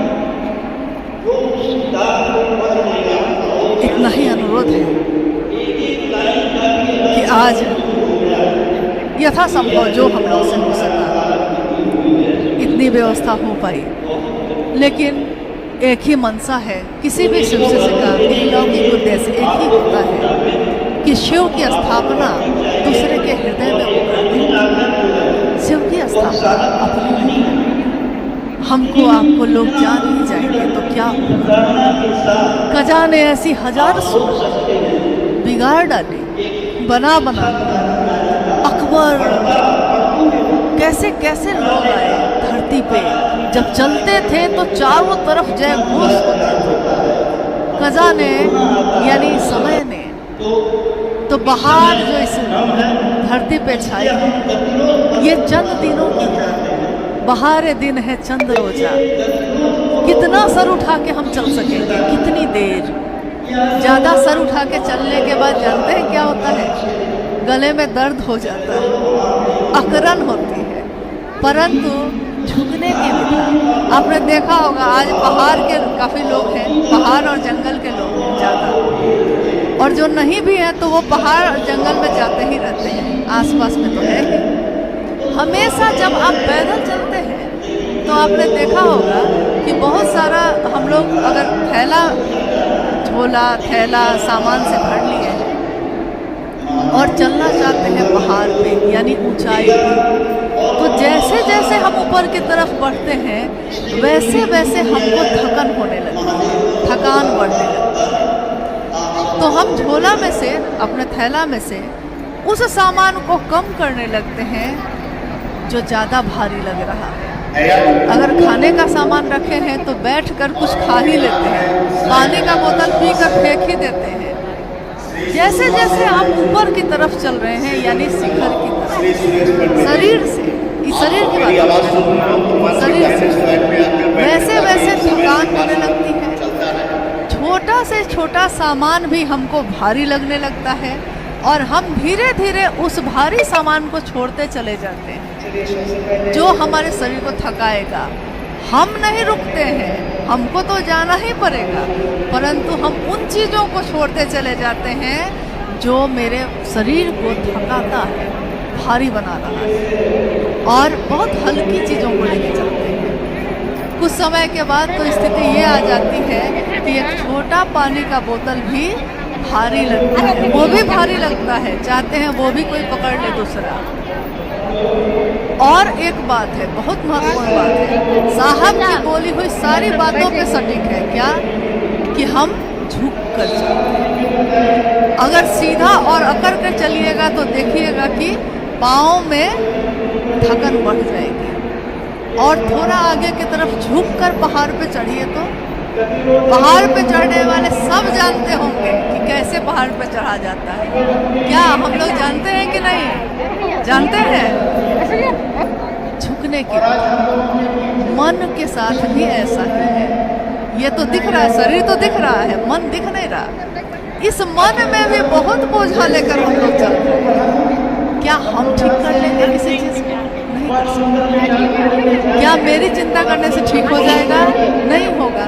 इतना ही अनुरोध है कि आज यथासंभव जो हम लोग से हो सका इतनी व्यवस्था हो पाई, लेकिन एक ही मनसा है किसी भी शिव शिष्य का, लौकिक उद्देश्य एक ही होता है कि शिव की स्थापना दूसरे के हृदय में हो जाती। शिव की स्थापना अपनी नहीं। हमको आपको लोग जान ही जाएंगे तो क्या होगा? कजा ने ऐसी हजार सूरत बिगाड़ डाली, बना अकबर कैसे कैसे लोग आए धरती पे। जब चलते थे तो चारों तरफ जय घोष होते थे। कजा ने यानी समय ने तो बहार जो इस धरती पे छाई है, ये चंद दिनों की है। बहार दिन है चंद रोजा। कितना सर उठा के हम चल सकेंगे? कितनी देर? ज़्यादा सर उठा के चलने के बाद जानते हैं क्या होता है? गले में दर्द हो जाता है, अकरन होती है। परंतु झुकने की विधा आपने देखा होगा, आज पहाड़ के काफ़ी लोग हैं, पहाड़ और जंगल के लोग हैं ज़्यादा, और जो नहीं भी हैं तो वो पहाड़ और जंगल में जाते ही रहते हैं, आसपास में तो है ही। हमेशा जब आप पैदल चलते हैं तो आपने देखा होगा कि बहुत सारा हम लोग अगर झोला थैला सामान से भर लिए हैं और चलना चाहते हैं पहाड़ पे यानी ऊंचाई पे, तो जैसे जैसे हम ऊपर की तरफ बढ़ते हैं वैसे वैसे हमको थकन होने लगती है, थकान बढ़ने लगती है। तो हम झोला में से, अपने थैला में से उस सामान को कम करने लगते हैं जो ज़्यादा भारी लग रहा है। अगर खाने का सामान रखे हैं तो बैठकर कुछ खा ही लेते हैं, पानी का बोतल पीकर फेंक ही देते हैं। जैसे जैसे आप ऊपर की तरफ चल रहे हैं, यानी शिखर की तरफ, शरीर से, इस शरीर की बात, शरीर से वैसे वैसे थकान होने लगती है। छोटा से छोटा सामान भी हमको भारी लगने लगता है और हम धीरे धीरे उस भारी सामान को छोड़ते चले जाते हैं जो हमारे शरीर को थकाएगा। हम नहीं रुकते हैं, हमको तो जाना ही पड़ेगा, परंतु हम उन चीज़ों को छोड़ते चले जाते हैं जो मेरे शरीर को थकाता है, भारी बना रहा है, और बहुत हल्की चीज़ों को लेके चलते हैं। कुछ समय के बाद तो स्थिति ये आ जाती है कि एक छोटा पानी का बोतल भी भारी लगता है, वो भी भारी लगता है, चाहते हैं वो भी कोई पकड़ ले दूसरा। और एक बात है, बहुत महत्वपूर्ण बात है, साहब की बोली हुई सारी बातों पे सटीक है क्या, कि हम झुक कर चलें। अगर सीधा और अकड़ कर चलिएगा तो देखिएगा कि पाँव में थकन बढ़ जाएगी, और थोड़ा आगे की तरफ झुक कर पहाड़ पे चढ़िए तो पहाड़ पे चढ़ने वाले सब जानते होंगे कि कैसे पहाड़ पे चढ़ा जाता है। क्या हम लोग जानते हैं कि नहीं जानते हैं? झुकने की मन के साथ भी ऐसा ही है। ये तो दिख रहा है, शरीर तो दिख रहा है, मन दिख नहीं रहा। इस मन में भी बहुत बोझा लेकर हम लोग चलते हैं। क्या हम ठीक कर लेंगे किसी चीज़ को? नहीं कर सकते। क्या मेरी चिंता करने से ठीक हो जाएगा? नहीं होगा।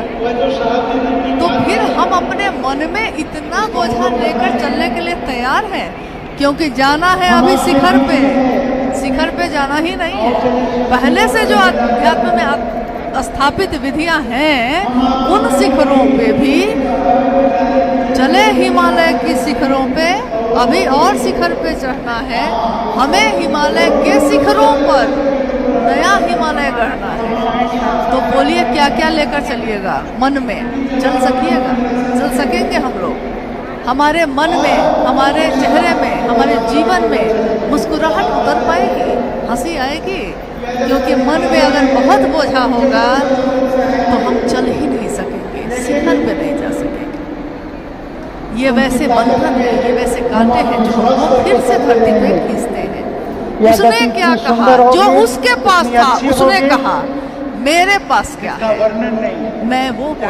तो फिर हम अपने मन में इतना बोझा लेकर चलने के लिए तैयार हैं, क्योंकि जाना है अभी शिखर पे जाना ही नहीं है। पहले से जो अध्यात्म में स्थापित विधियां हैं, उन शिखरों पे भी चले, हिमालय की शिखरों पे अभी और शिखर पे चढ़ना है। हमें हिमालय के शिखरों पर नया हिमालय गढ़ना है। तो बोलिए क्या क्या लेकर चलिएगा मन में? चल सकिएगा? चल सकेंगे हम लोग? हमारे मन में, हमारे चेहरे में, हमारे जीवन में मुस्कुराहट उतर पाएगी, हंसी आएगी? क्योंकि मन में अगर बहुत बोझा होगा तो हम चल ही नहीं सकेंगे, शिखर पे नहीं जा सकेंगे। ये वैसे बंधन है, ये वैसे कांटे हैं जो हमको फिर से धरती पे खींचते हैं। उसने क्या कहा? जो उसके पास था उसने कहा मेरे पास क्या है, मैं वो हूँ।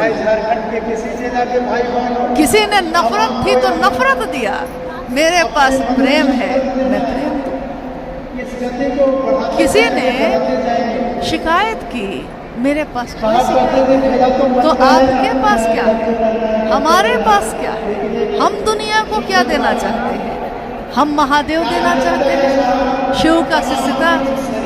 किसी ने नफरत थी तो नफरत दिया, मेरे पास प्रेम है, मैं प्रेम दूँ। किसी ने शिकायत की, मेरे पास क्या शिकायत? तो आपके पास क्या है? हमारे पास क्या है? हम दुनिया को क्या देना चाहते हैं? हम महादेव देना चाहते हैं, शिव का शिष्यता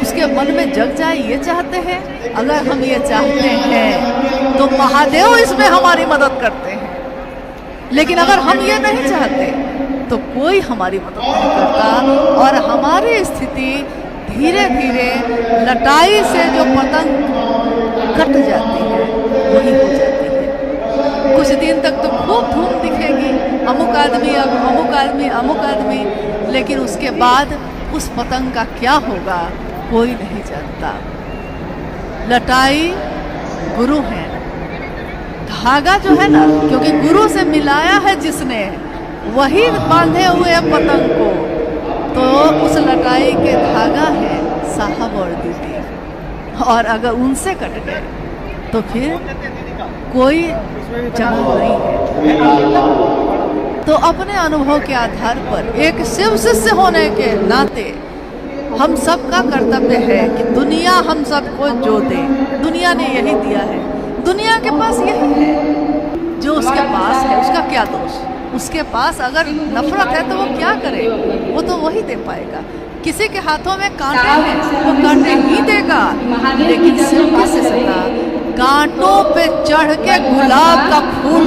उसके मन में जग जाए, ये चाहते हैं? अगर हम ये चाहते हैं तो महादेव इसमें हमारी मदद करते हैं। लेकिन अगर हम ये नहीं चाहते तो कोई हमारी मदद नहीं करता, और हमारी स्थिति धीरे धीरे लटाई से जो पतंग कट जाती है वही हो जाती है। कुछ दिन तक तो खूब धूम दिखेगी, अमुक आदमी, अब अमुक आदमी, अमुक आदमी, लेकिन उसके बाद उस पतंग का क्या होगा कोई नहीं जानता। लटाई गुरु है, धागा जो है ना, क्योंकि गुरु से मिलाया है जिसने, वही बांधे हुए पतंग को, तो उस लटाई के धागा है साहब और दीदी, और अगर उनसे कट गए तो फिर कोई जगह नहीं है। तो अपने अनुभव के आधार पर एक शिव शिष्य होने के नाते हम सबका कर्तव्य है कि दुनिया हम सबको जो दे, दुनिया ने यही दिया है, दुनिया के पास यही है, जो उसके पास है उसका क्या दोष? उसके पास अगर नफरत है तो वो क्या करे? वो तो वही दे पाएगा। किसी के हाथों में कांटे हैं, वो कांटे ही देगा, लेकिन शिव की शिष्यता कांटों पे चढ़ के गुलाब का फूल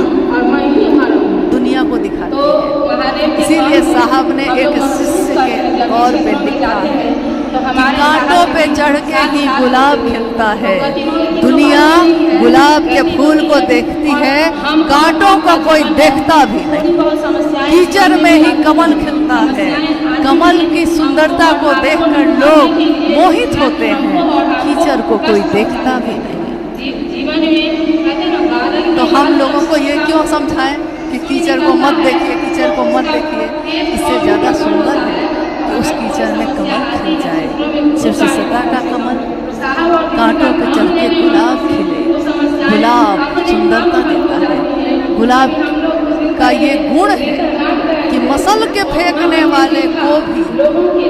दुनिया को दिखाती है। इसीलिए साहब ने एक शिष्य के तौर पे लिखा है कि कांटों पे चढ़ के ही गुलाब खिलता है। दुनिया गुलाब के फूल को देखती है, कांटों का कोई देखता भी नहीं। कीचड़ में ही कमल खिलता है। कमल की सुंदरता को देखकर लोग मोहित होते हैं, कीचड़ को कोई देखता भी नहीं। तो हम लोगों को ये क्यों समझाएं कि कीचड़ को मत देखिए, कीचड़ को मत देखिए। इससे ज़्यादा सुंदर है कि उस कीचड़ में कमल खिल जाए, सिर्फ सदा का कमल, कांटों पे चढ़ के गुलाब खिले। गुलाब सुंदरता देता है। गुलाब का ये गुण है कि मसल के फेंकने वाले को भी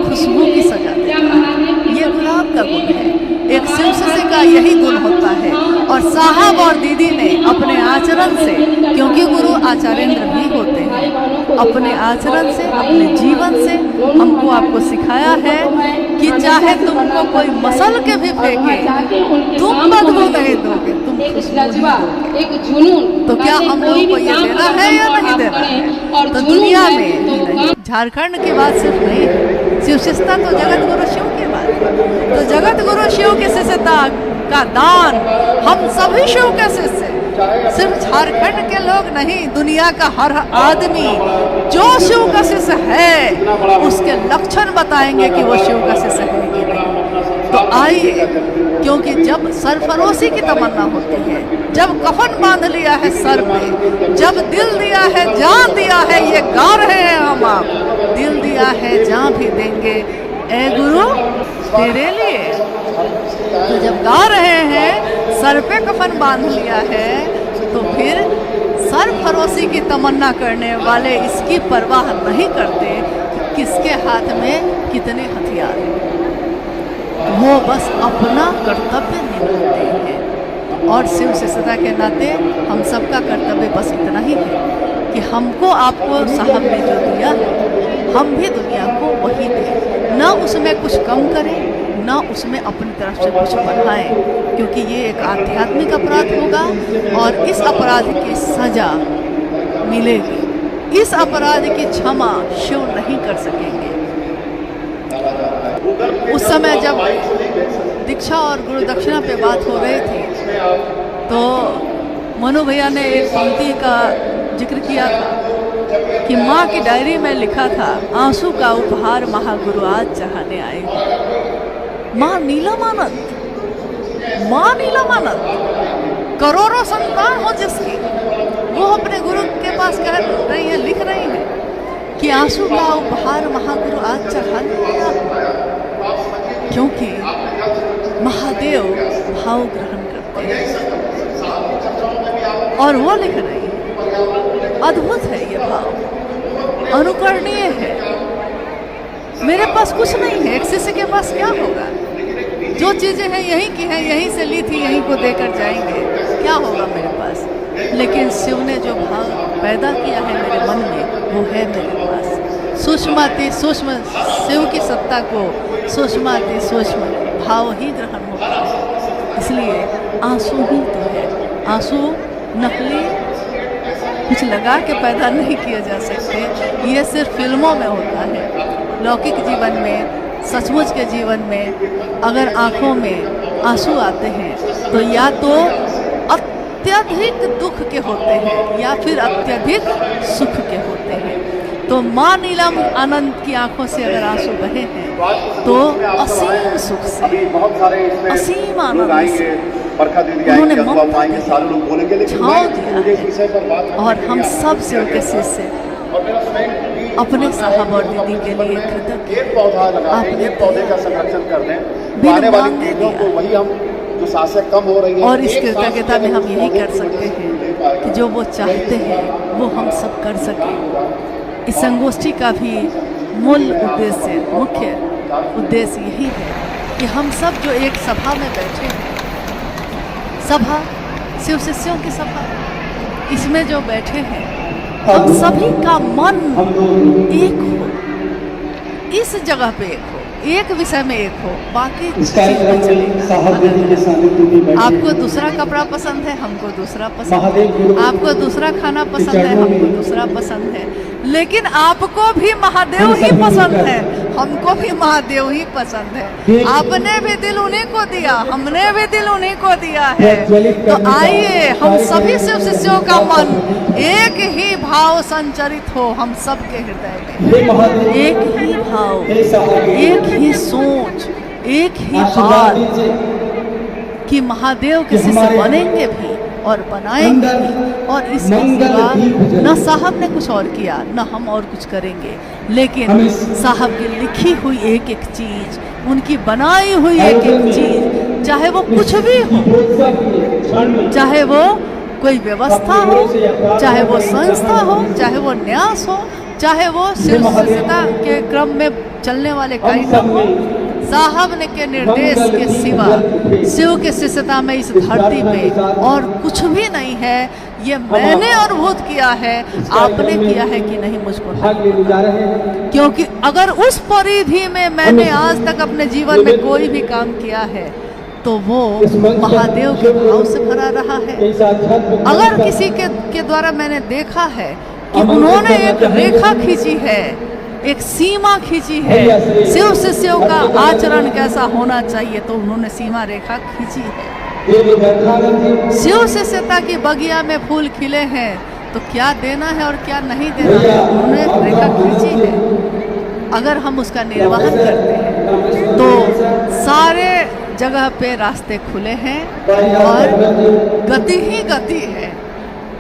खुशबू की सजा देता है। ये गुलाब का गुण है। एक शिवशिष्य का यही गुण होता है। और साहब और दीदी ने अपने आचरण से, क्योंकि गुरु आचार्येंद्र भी होते हैं, अपने आचरण से, अपने जीवन से हमको आपको सिखाया है कि चाहे तुमको कोई मसल के भी फेंके, तुम बदबू नहीं दोगे, तुम खुशबू। तो क्या हम लोगों को ये देना है या नहीं देना है? तो दुनिया में झारखंड की बात सिर्फ नहीं है, शिवशिष्यता तो जगत गुरु शिव की बात है। तो जगत गुरु शिव की शिष्यता का दान हम सभी शिव के शिष्य, सिर्फ झारखंड के लोग नहीं, दुनिया का हर आदमी जो शिव का शिष्य है उसके लक्षण बताएंगे कि वो शिव का शिष्य है कि नहीं। तो आइए, क्योंकि जब सरफरोशी की तमन्ना होती है, जब कफन बांध लिया है सर पे, जब दिल दिया है, जान दिया है, ये गा रहे हैं हम आप, दिल दिया है, जान भी देंगे ए गुरु तेरे लिए। तो जब गा रहे हैं, सर पे कफन बांध लिया है, तो फिर सरफरोशी की तमन्ना करने वाले इसकी परवाह नहीं करते कि किसके हाथ में कितने हथियार हैं। वो बस अपना कर्तव्य निभाते हैं। और शिव शिष्यता के नाते हम सबका कर्तव्य बस इतना ही है कि हमको आपको साहब ने जो दिया है, हम भी दुनिया को वही दें, ना उसमें कुछ कम करें, ना उसमें अपनी तरफ से कुछ बढ़ाएं, क्योंकि ये एक आध्यात्मिक अपराध होगा और इस अपराध की सजा मिलेगी। इस अपराध की क्षमा शिव नहीं कर सकेंगे। उस समय जब दीक्षा और गुरु दक्षिणा पे बात हो रही थी, तो मनु भैया ने एक पंक्ति का जिक्र किया था कि माँ की डायरी में लिखा था, आंसू का उपहार महागुरु आज चाहने आए। माँ नीलमानंद, माँ नीलमानंद, करोड़ों संतान हो जिसकी, वो अपने गुरु के पास कह रही है, लिख रही है कि आंसू का उपहार महागुरु आज चाहने आया, क्योंकि महादेव भाव ग्रहण करते हैं। और वो लिख रही है, अद्भुत है ये भाव, अनुकरणीय है। मेरे पास कुछ नहीं है, एक शिष्य के पास क्या होगा? जो चीज़ें हैं यहीं की हैं, यहीं से ली थी, यहीं को देकर जाएंगे, क्या होगा मेरे पास? लेकिन शिव ने जो भाव पैदा किया है मेरे मन में, वो है मेरे पास। सूक्ष्माति सूक्ष्म शिव की सत्ता को सूक्ष्माति सूक्ष्म भाव ही ग्रहण होता है। इसलिए आंसू ही तो है। आंसू नकली कुछ लगा के पैदा नहीं किए जा सकते, ये सिर्फ फिल्मों में होता है। लौकिक जीवन में, सचमुच के जीवन में अगर आँखों में आंसू आते हैं तो या तो अत्यधिक दुख के होते हैं या फिर अत्यधिक सुख के होते हैं। तो माँ नीलम आनंद की आंखों से अगर आंसू बहे हैं तो असीम सुख से, असीम आनंद से उन्होंने छाँव दिया है। और हम सब शिव के शिष्य अपने साहब और दीदी के लिए कृतज्ञ। आपने पौधे का संरक्षण कर दें, बिन आने वाली मांगे पीढ़ियों को दिया। वही हम जो सांसें कम हो रही हैं, और इस कृतज्ञता में हम यही कर सकते हैं कि जो वो चाहते हैं वो हम सब कर सकें। इस संगोष्ठी का भी मूल उद्देश्य, मुख्य उद्देश्य यही है कि हम सब जो एक सभा में बैठे हैं, सभा शिव शिष्यों की सभा, इसमें जो बैठे हैं, हम सभी का मन एक हो, इस जगह पे एक हो, एक विषय में एक हो, बाकी चीज में चलेगा। आपको दूसरा कपड़ा पसंद है, हमको दूसरा पसंद है, आपको दूसरा खाना पसंद है, हमको दूसरा पसंद है, लेकिन आपको भी महादेव ही पसंद है, हमको भी महादेव ही पसंद है। आपने भी दिल उन्हीं को दिया, हमने भी दिल उन्हीं को दिया है। तो आइए हम सभी शिव शिष्यों का मन एक ही भाव संचरित हो हम सबके हृदय में, एक ही भाव, एक ही सोच, एक ही बात कि महादेव के शिष्य बनेंगे भी और बनाएंगे भी। और इसके सिवा न साहब ने कुछ और किया, न हम और कुछ करेंगे, लेकिन साहब की लिखी हुई एक एक चीज, उनकी बनाई हुई एक एक चीज, चाहे वो कुछ भी हो, चाहे वो कोई व्यवस्था हो, चाहे वो संस्था हो, चाहे वो न्यास हो, चाहे वो शिव शिष्यता के क्रम में चलने वाले कार्यक्रम हो, साहब ने के निर्देश के सिवा शिव के शिष्यता में इस धरती पे और कुछ भी नहीं है। ये मैंने अनुभूत किया है, आपने किया है कि नहीं मुझको नहीं पता। क्योंकि अगर उस परिधि में मैंने आज तक अपने जीवन में कोई भी काम किया है तो वो महादेव के भाव से भरा रहा है। अगर किसी के द्वारा मैंने देखा है कि उन्होंने एक रेखा खींची है, एक सीमा खींची है, शिव शिष्यों का आचरण कैसा होना चाहिए, तो उन्होंने सीमा रेखा खींची है। शिव शिष्यता की बगिया में फूल खिले हैं तो क्या देना है और क्या नहीं देना है, उन्होंने रेखा खींची है। अगर हम उसका निर्वहन करते हैं तो सारे जगह पे रास्ते खुले हैं और गति ही गति है,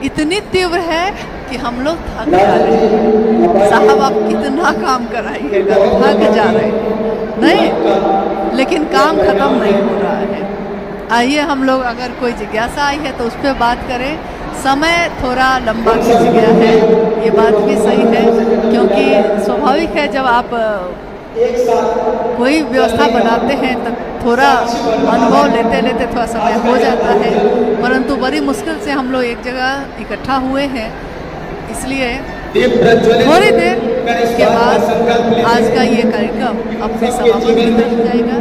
इतनी तीव्र है कि हम लोग थक जा रहे हैं। साहब आप कितना काम कराइएगा, थक जा रहे हैं नहीं, लेकिन काम खत्म नहीं हो रहा है। आइए हम लोग, अगर कोई जिज्ञासा आई है तो उस पर बात करें। समय थोड़ा लंबा खिंच गया है, ये बात भी सही है, क्योंकि स्वाभाविक है जब आप कोई व्यवस्था बनाते हैं तो थोड़ा अनुभव लेते लेते थोड़ा समय हो जाता है, परंतु बड़ी मुश्किल से हम लोग एक जगह इकट्ठा हुए हैं, इसलिए थोड़ी देर के बाद आज का ये कार्यक्रम अपने समापन की तरफ जाएगा।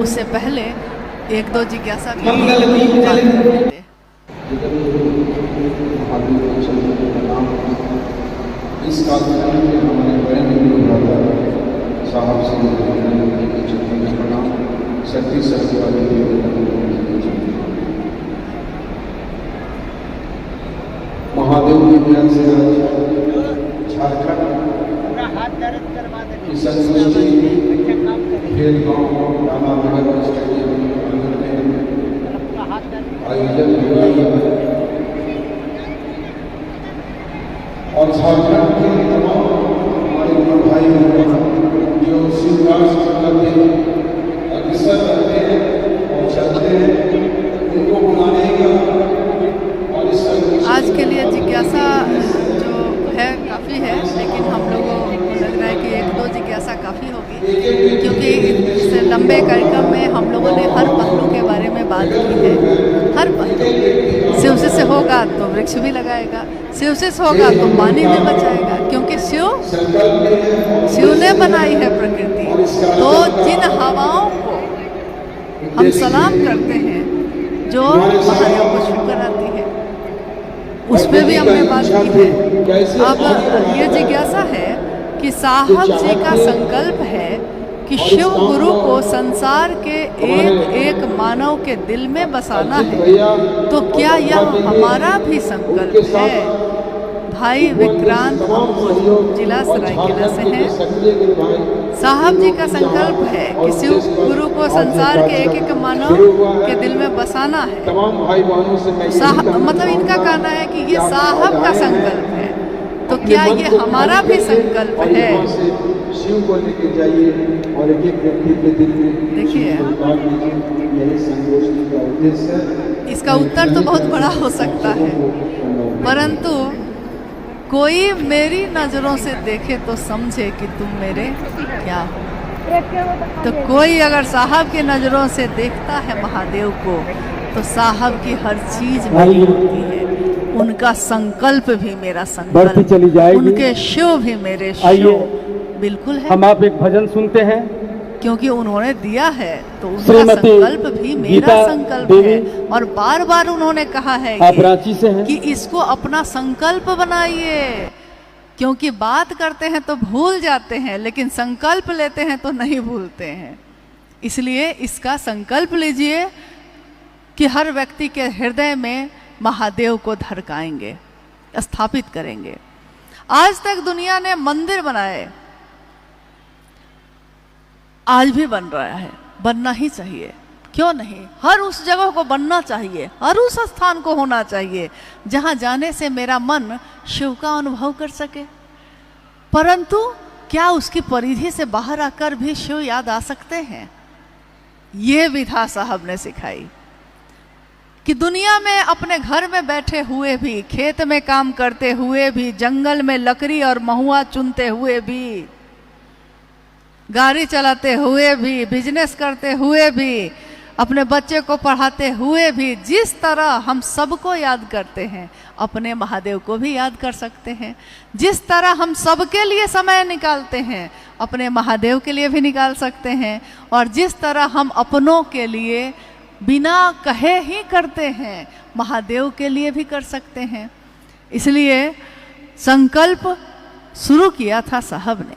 उससे पहले एक दो जिज्ञासा भी इस कार्यक्रम में हमारे बहन साहब से प्रणाम शक्ति महादेव की दया से झारखंड की संस्कृति भेदभाव रामानगर स्टेडियम में आयोजन हुआ और झारखंड के तमाम हमारे भाई बहन जो स्वीकार करते हैं, अग्रसर रहते हैं और चलते हैं, उनको बुलाने का और इस आज के लिए जिज्ञासा जो है काफ़ी है, लेकिन हम लोगों को लग रहा है कि एक दो जिज्ञासा काफ़ी होगी, क्योंकि इस लंबे कार्यक्रम में हम लोगों ने हर पहलू के बारे में बात की है। हर पहलू, शिव से होगा तो वृक्ष भी लगाएगा, शिव से होगा तो पानी भी बचाएगा, क्योंकि शिव ने बनाई है प्रकृति। तो जिन हवाओं को हम सलाम करते हैं जो महादेव को छू कराती है, उस पर भी हमने बात की है। अब ये जिज्ञासा है कि साहब जी का संकल्प है कि शिव गुरु को संसार के एक एक मानव के दिल में बसाना है, तो क्या यह हमारा भी संकल्प है? भाई विक्रांत जिला सरायकेला से हैं। साहब जी का संकल्प है कि शिव गुरु को संसार के एक एक मानव के दिल में बसाना है। तमाम भाई बहनों से मतलब इनका कहना है कि ये साहब का संकल्प है, तो क्या ये हमारा भी संकल्प है? शिव को लेके जाइए और एक एक व्यक्ति के दिल में देखिए, यही संगोष्ठी का उद्देश्य है। इसका उत्तर तो बहुत बड़ा हो सकता है, परंतु कोई मेरी नज़रों से देखे तो समझे कि तुम मेरे क्या हो। तो कोई अगर साहब की नज़रों से देखता है महादेव को, तो साहब की हर चीज मेरी होती है, उनका संकल्प भी मेरा संकल्प, चली जाएगी। उनके शिव भी मेरे शिव बिल्कुल है। हम आप एक भजन सुनते हैं, क्योंकि उन्होंने दिया है तो उनका संकल्प भी मेरा संकल्प है। और बार बार उन्होंने कहा है आप रांची से हैं, कि इसको अपना संकल्प बनाइए, क्योंकि बात करते हैं तो भूल जाते हैं, लेकिन संकल्प लेते हैं तो नहीं भूलते हैं। इसलिए इसका संकल्प लीजिए कि हर व्यक्ति के हृदय में महादेव को धड़काएंगे, स्थापित करेंगे। आज तक दुनिया ने मंदिर बनाए, आज भी बन रहा है, बनना ही चाहिए, क्यों नहीं। हर उस जगह को बनना चाहिए, हर उस स्थान को होना चाहिए जहां जाने से मेरा मन शिव का अनुभव कर सके। परंतु क्या उसकी परिधि से बाहर आकर भी शिव याद आ सकते हैं? ये विधा साहब ने सिखाई कि दुनिया में अपने घर में बैठे हुए भी, खेत में काम करते हुए भी, जंगल में लकड़ी और महुआ चुनते हुए भी, गाड़ी चलाते हुए भी, बिजनेस करते हुए भी, अपने बच्चे को पढ़ाते हुए भी, जिस तरह हम सबको याद करते हैं अपने महादेव को भी याद कर सकते हैं। जिस तरह हम सबके लिए समय निकालते हैं अपने महादेव के लिए भी निकाल सकते हैं। और जिस तरह हम अपनों के लिए बिना कहे ही करते हैं महादेव के लिए भी कर सकते हैं। इसलिए संकल्प शुरू किया था साहब ने,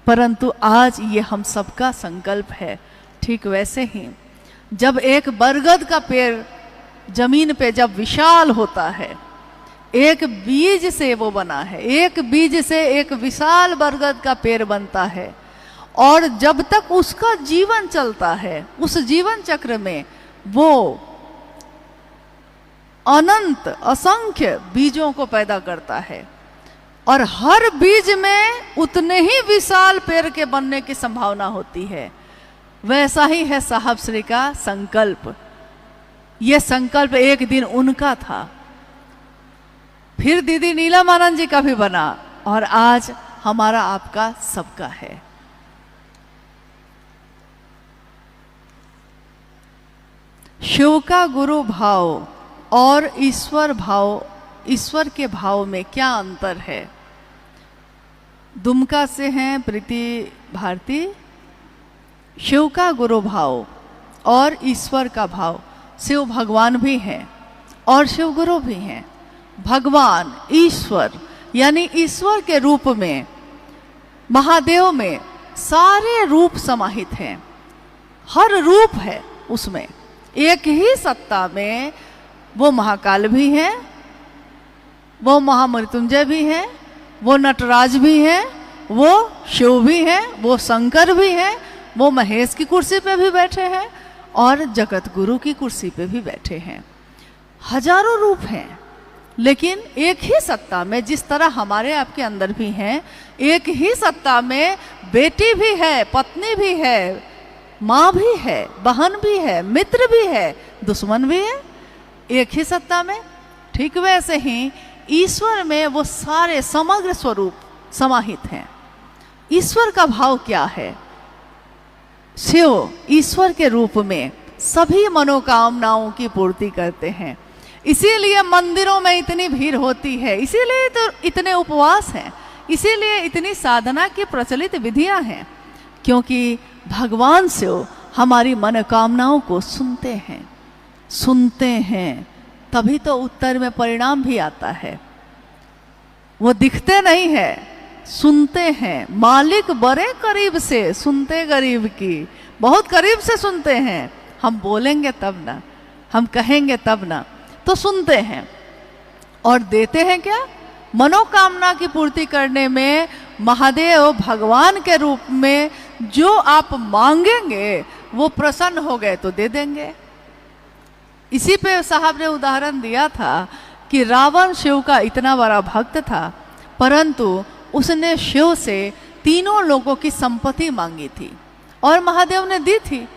परंतु आज ये हम सबका संकल्प है। ठीक वैसे ही जब एक बरगद का पेड़ जमीन पे जब विशाल होता है, एक बीज से वो बना है, एक बीज से एक विशाल बरगद का पेड़ बनता है, और जब तक उसका जीवन चलता है उस जीवन चक्र में वो अनंत असंख्य बीजों को पैदा करता है, और हर बीज में उतने ही विशाल पेड़ के बनने की संभावना होती है। वैसा ही है साहब श्री का संकल्प। ये संकल्प एक दिन उनका था, फिर दीदी नीलमानंद जी का भी बना, और आज हमारा आपका सबका है। शिव का गुरु भाव और ईश्वर भाव, ईश्वर के भाव में क्या अंतर है? दुमका से हैं प्रीति भारती। शिव का गुरु भाव और ईश्वर का भाव, शिव भगवान भी हैं और शिव गुरु भी हैं। भगवान ईश्वर यानी ईश्वर के रूप में महादेव में सारे रूप समाहित हैं, हर रूप है उसमें। एक ही सत्ता में वो महाकाल भी हैं, वो महामृत्युंजय भी हैं, वो नटराज भी हैं, वो शिव भी हैं, वो शंकर भी हैं, वो महेश की कुर्सी पे भी बैठे हैं और जगत गुरु की कुर्सी पे भी बैठे हैं। हजारों रूप हैं, लेकिन एक ही सत्ता में, जिस तरह हमारे आपके अंदर भी हैं, एक ही सत्ता में बेटी भी है, पत्नी भी है, माँ भी है, बहन भी है, मित्र भी है, दुश्मन भी है, एक ही सत्ता में। ठीक वैसे ही ईश्वर में वो सारे समग्र स्वरूप समाहित हैं। ईश्वर का भाव क्या है? शिव ईश्वर के रूप में सभी मनोकामनाओं की पूर्ति करते हैं। इसीलिए मंदिरों में इतनी भीड़ होती है, इसीलिए तो इतने उपवास हैं, इसीलिए इतनी साधना की प्रचलित विधियां हैं, क्योंकि भगवान शिव हमारी मनोकामनाओं को सुनते हैं, तभी तो उत्तर में परिणाम भी आता है। वो दिखते नहीं है, सुनते हैं। मालिक बड़े करीब से सुनते गरीब की, बहुत करीब से सुनते हैं। हम बोलेंगे तब ना, हम कहेंगे तब ना, तो सुनते हैं। और देते हैं क्या? मनोकामना की पूर्ति करने में महादेव भगवान के रूप में जो आप मांगेंगे वो प्रसन्न हो गए तो दे देंगे। इसी पे साहब ने उदाहरण दिया था कि रावण शिव का इतना बड़ा भक्त था, परंतु उसने शिव से तीनों लोगों की संपत्ति मांगी थी और महादेव ने दी थी,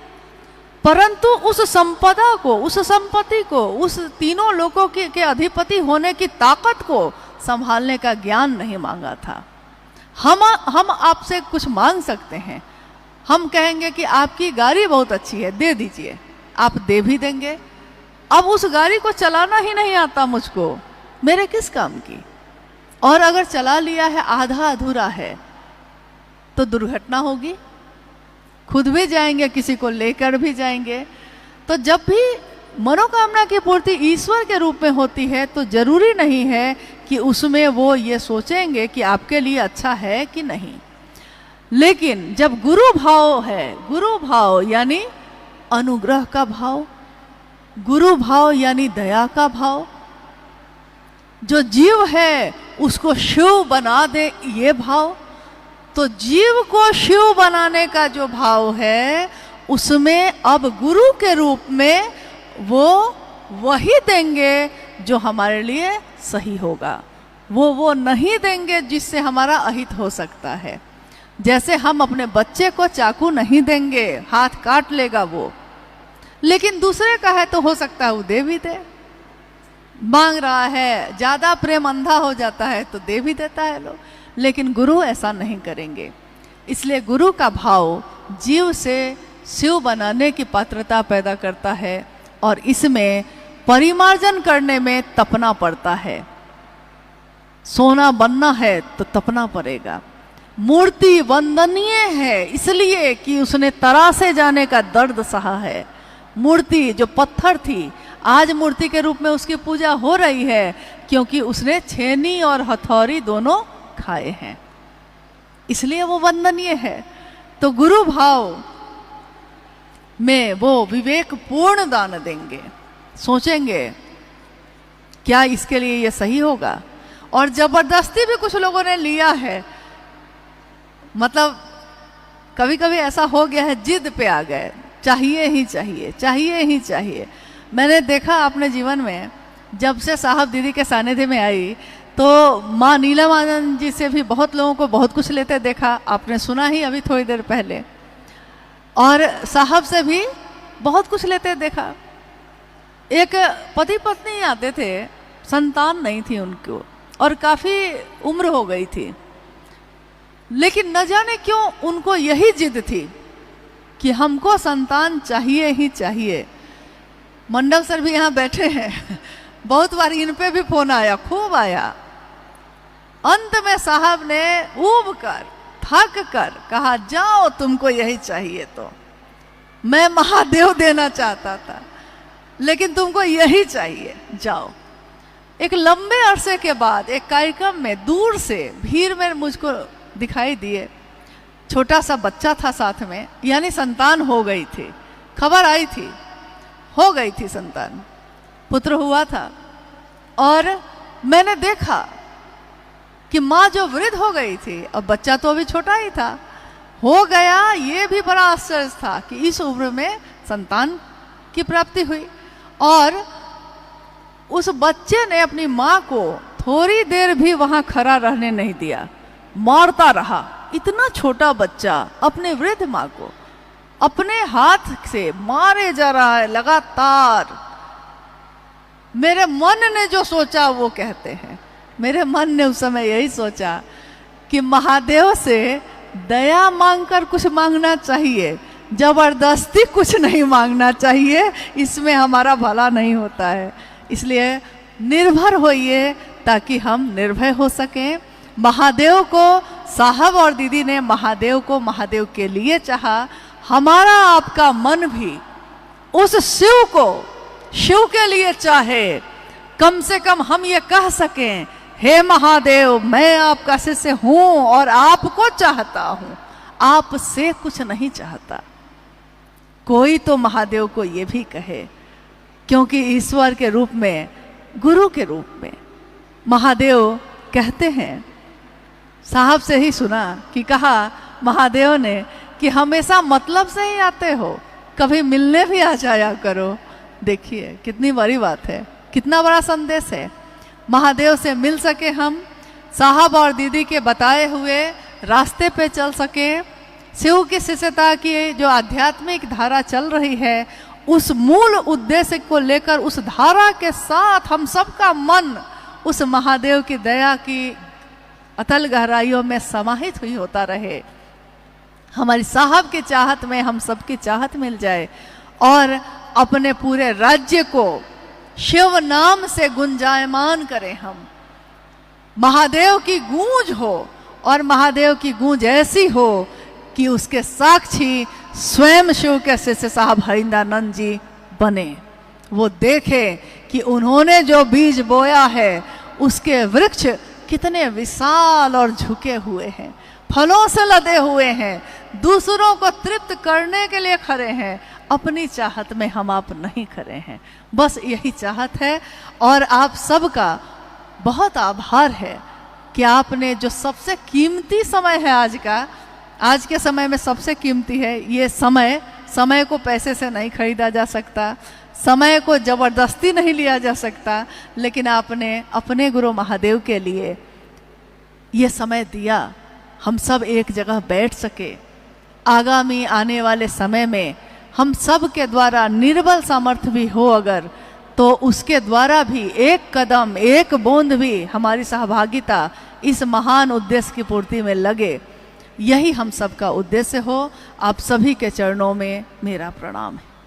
परंतु उस संपदा को, उस संपत्ति को, उस तीनों लोगों के अधिपति होने की ताकत को संभालने का ज्ञान नहीं मांगा था। हम आपसे कुछ मांग सकते हैं, हम कहेंगे कि आपकी गाड़ी बहुत अच्छी है, दे दीजिए, आप दे भी देंगे। अब उस गाड़ी को चलाना ही नहीं आता मुझको, मेरे किस काम की? और अगर चला लिया है, आधा अधूरा है, तो दुर्घटना होगी, खुद भी जाएंगे, किसी को लेकर भी जाएंगे। तो जब भी मनोकामना की पूर्ति ईश्वर के रूप में होती है, तो जरूरी नहीं है कि उसमें वो ये सोचेंगे कि आपके लिए अच्छा है कि नहीं। लेकिन जब गुरु भाव है, गुरु भाव यानी अनुग्रह का भाव, गुरु भाव यानी दया का भाव, जो जीव है उसको शिव बना दे ये भाव, तो जीव को शिव बनाने का जो भाव है उसमें अब गुरु के रूप में वो वही देंगे जो हमारे लिए सही होगा, वो नहीं देंगे जिससे हमारा अहित हो सकता है। जैसे हम अपने बच्चे को चाकू नहीं देंगे, हाथ काट लेगा वो, लेकिन दूसरे का है तो हो सकता है वो दे भी दे। मांग रहा है, ज्यादा प्रेम अंधा हो जाता है तो दे भी देता है लोग, लेकिन गुरु ऐसा नहीं करेंगे। इसलिए गुरु का भाव जीव से शिव बनाने की पात्रता पैदा करता है और इसमें परिमार्जन करने में तपना पड़ता है। सोना बनना है तो तपना पड़ेगा। मूर्ति वंदनीय है इसलिए कि उसने तरासे जाने का दर्द सहा है। मूर्ति जो पत्थर थी, आज मूर्ति के रूप में उसकी पूजा हो रही है क्योंकि उसने छेनी और हथौड़ी दोनों खाए हैं, इसलिए वो वंदनीय है। तो गुरु भाव में वो विवेक पूर्ण दान देंगे, सोचेंगे क्या इसके लिए ये सही होगा। और जबरदस्ती भी कुछ लोगों ने लिया है, मतलब कभी कभी ऐसा हो गया है, जिद पे आ गए, चाहिए ही चाहिए, चाहिए ही चाहिए। मैंने देखा अपने जीवन में, जब से साहब दीदी के सानिध्य में आई तो माँ नीलम आनंद जी से भी बहुत लोगों को बहुत कुछ लेते देखा, आपने सुना ही अभी थोड़ी देर पहले, और साहब से भी बहुत कुछ लेते देखा। एक पति पत्नी आते थे, संतान नहीं थी उनको और काफ़ी उम्र हो गई थी, लेकिन न जाने क्यों उनको यही जिद थी कि हमको संतान चाहिए ही चाहिए। मंडल सर भी यहाँ बैठे हैं, बहुत बार इन पे भी फोन आया, खूब आया। अंत में साहब ने ऊब कर, थक कर कहा, जाओ तुमको यही चाहिए तो मैं महादेव देना चाहता था, लेकिन तुमको यही चाहिए, जाओ। एक लंबे अरसे के बाद एक कार्यक्रम में दूर से भीड़ में मुझको दिखाई दिए, छोटा सा बच्चा था साथ में, यानी संतान हो गई थी, खबर आई थी, हो गई थी संतान, पुत्र हुआ था। और मैंने देखा कि माँ जो वृद्ध हो गई थी, अब बच्चा तो अभी छोटा ही था, हो गया, ये भी बड़ा आश्चर्य था कि इस उम्र में संतान की प्राप्ति हुई। और उस बच्चे ने अपनी माँ को थोड़ी देर भी वहाँ खड़ा रहने नहीं दिया, मारता रहा। इतना छोटा बच्चा अपने वृद्ध माँ को अपने हाथ से मारे जा रहा है लगातार। मेरे मन ने जो सोचा वो कहते हैं, मेरे मन ने उस समय यही सोचा कि महादेव से दया मांगकर कुछ मांगना चाहिए, जबरदस्ती कुछ नहीं मांगना चाहिए, इसमें हमारा भला नहीं होता है। इसलिए निर्भर होइए ताकि हम निर्भय हो सकें। महादेव को साहब और दीदी ने महादेव को महादेव के लिए चाहा, हमारा आपका मन भी उस शिव को शिव के लिए चाहे। कम से कम हम ये कह सकें, हे महादेव, मैं आपका शिष्य हूं और आपको चाहता हूं, आपसे कुछ नहीं चाहता। कोई तो महादेव को ये भी कहे, क्योंकि ईश्वर के रूप में, गुरु के रूप में महादेव कहते हैं। साहब से ही सुना कि कहा महादेव ने कि हमेशा मतलब से ही आते हो, कभी मिलने भी आ जाया करो। देखिए कितनी बड़ी बात है, कितना बड़ा संदेश है। महादेव से मिल सके हम, साहब और दीदी के बताए हुए रास्ते पे चल सके, शिव की शिष्यता की जो आध्यात्मिक धारा चल रही है उस मूल उद्देश्य को लेकर, उस धारा के साथ हम सबका मन उस महादेव की दया की अतल गहराइयों में समाहित हुई होता रहे। हमारी साहब की चाहत में हम सबकी चाहत मिल जाए और अपने पूरे राज्य को शिव नाम से गुंजायमान करें हम। महादेव की गूंज हो और महादेव की गूंज ऐसी हो कि उसके साक्षी स्वयं शिव के शिष्य साहब हरिंद्रानंद जी बने। वो देखे कि उन्होंने जो बीज बोया है उसके वृक्ष कितने विशाल और झुके हुए हैं, फलों से लदे हुए हैं, दूसरों को तृप्त करने के लिए खड़े हैं। अपनी चाहत में हम आप नहीं खड़े हैं, बस यही चाहत है। और आप सबका बहुत आभार है कि आपने जो सबसे कीमती समय है आज के समय में सबसे कीमती है ये समय को पैसे से नहीं खरीदा जा सकता, समय को जबरदस्ती नहीं लिया जा सकता, लेकिन आपने अपने गुरु महादेव के लिए ये समय दिया, हम सब एक जगह बैठ सके। आगामी आने वाले समय में हम सब के द्वारा निर्बल सामर्थ्य भी हो अगर, तो उसके द्वारा भी एक कदम एक बूंद भी हमारी सहभागिता इस महान उद्देश्य की पूर्ति में लगे, यही हम सबका उद्देश्य हो। आप सभी के चरणों में मेरा प्रणाम है।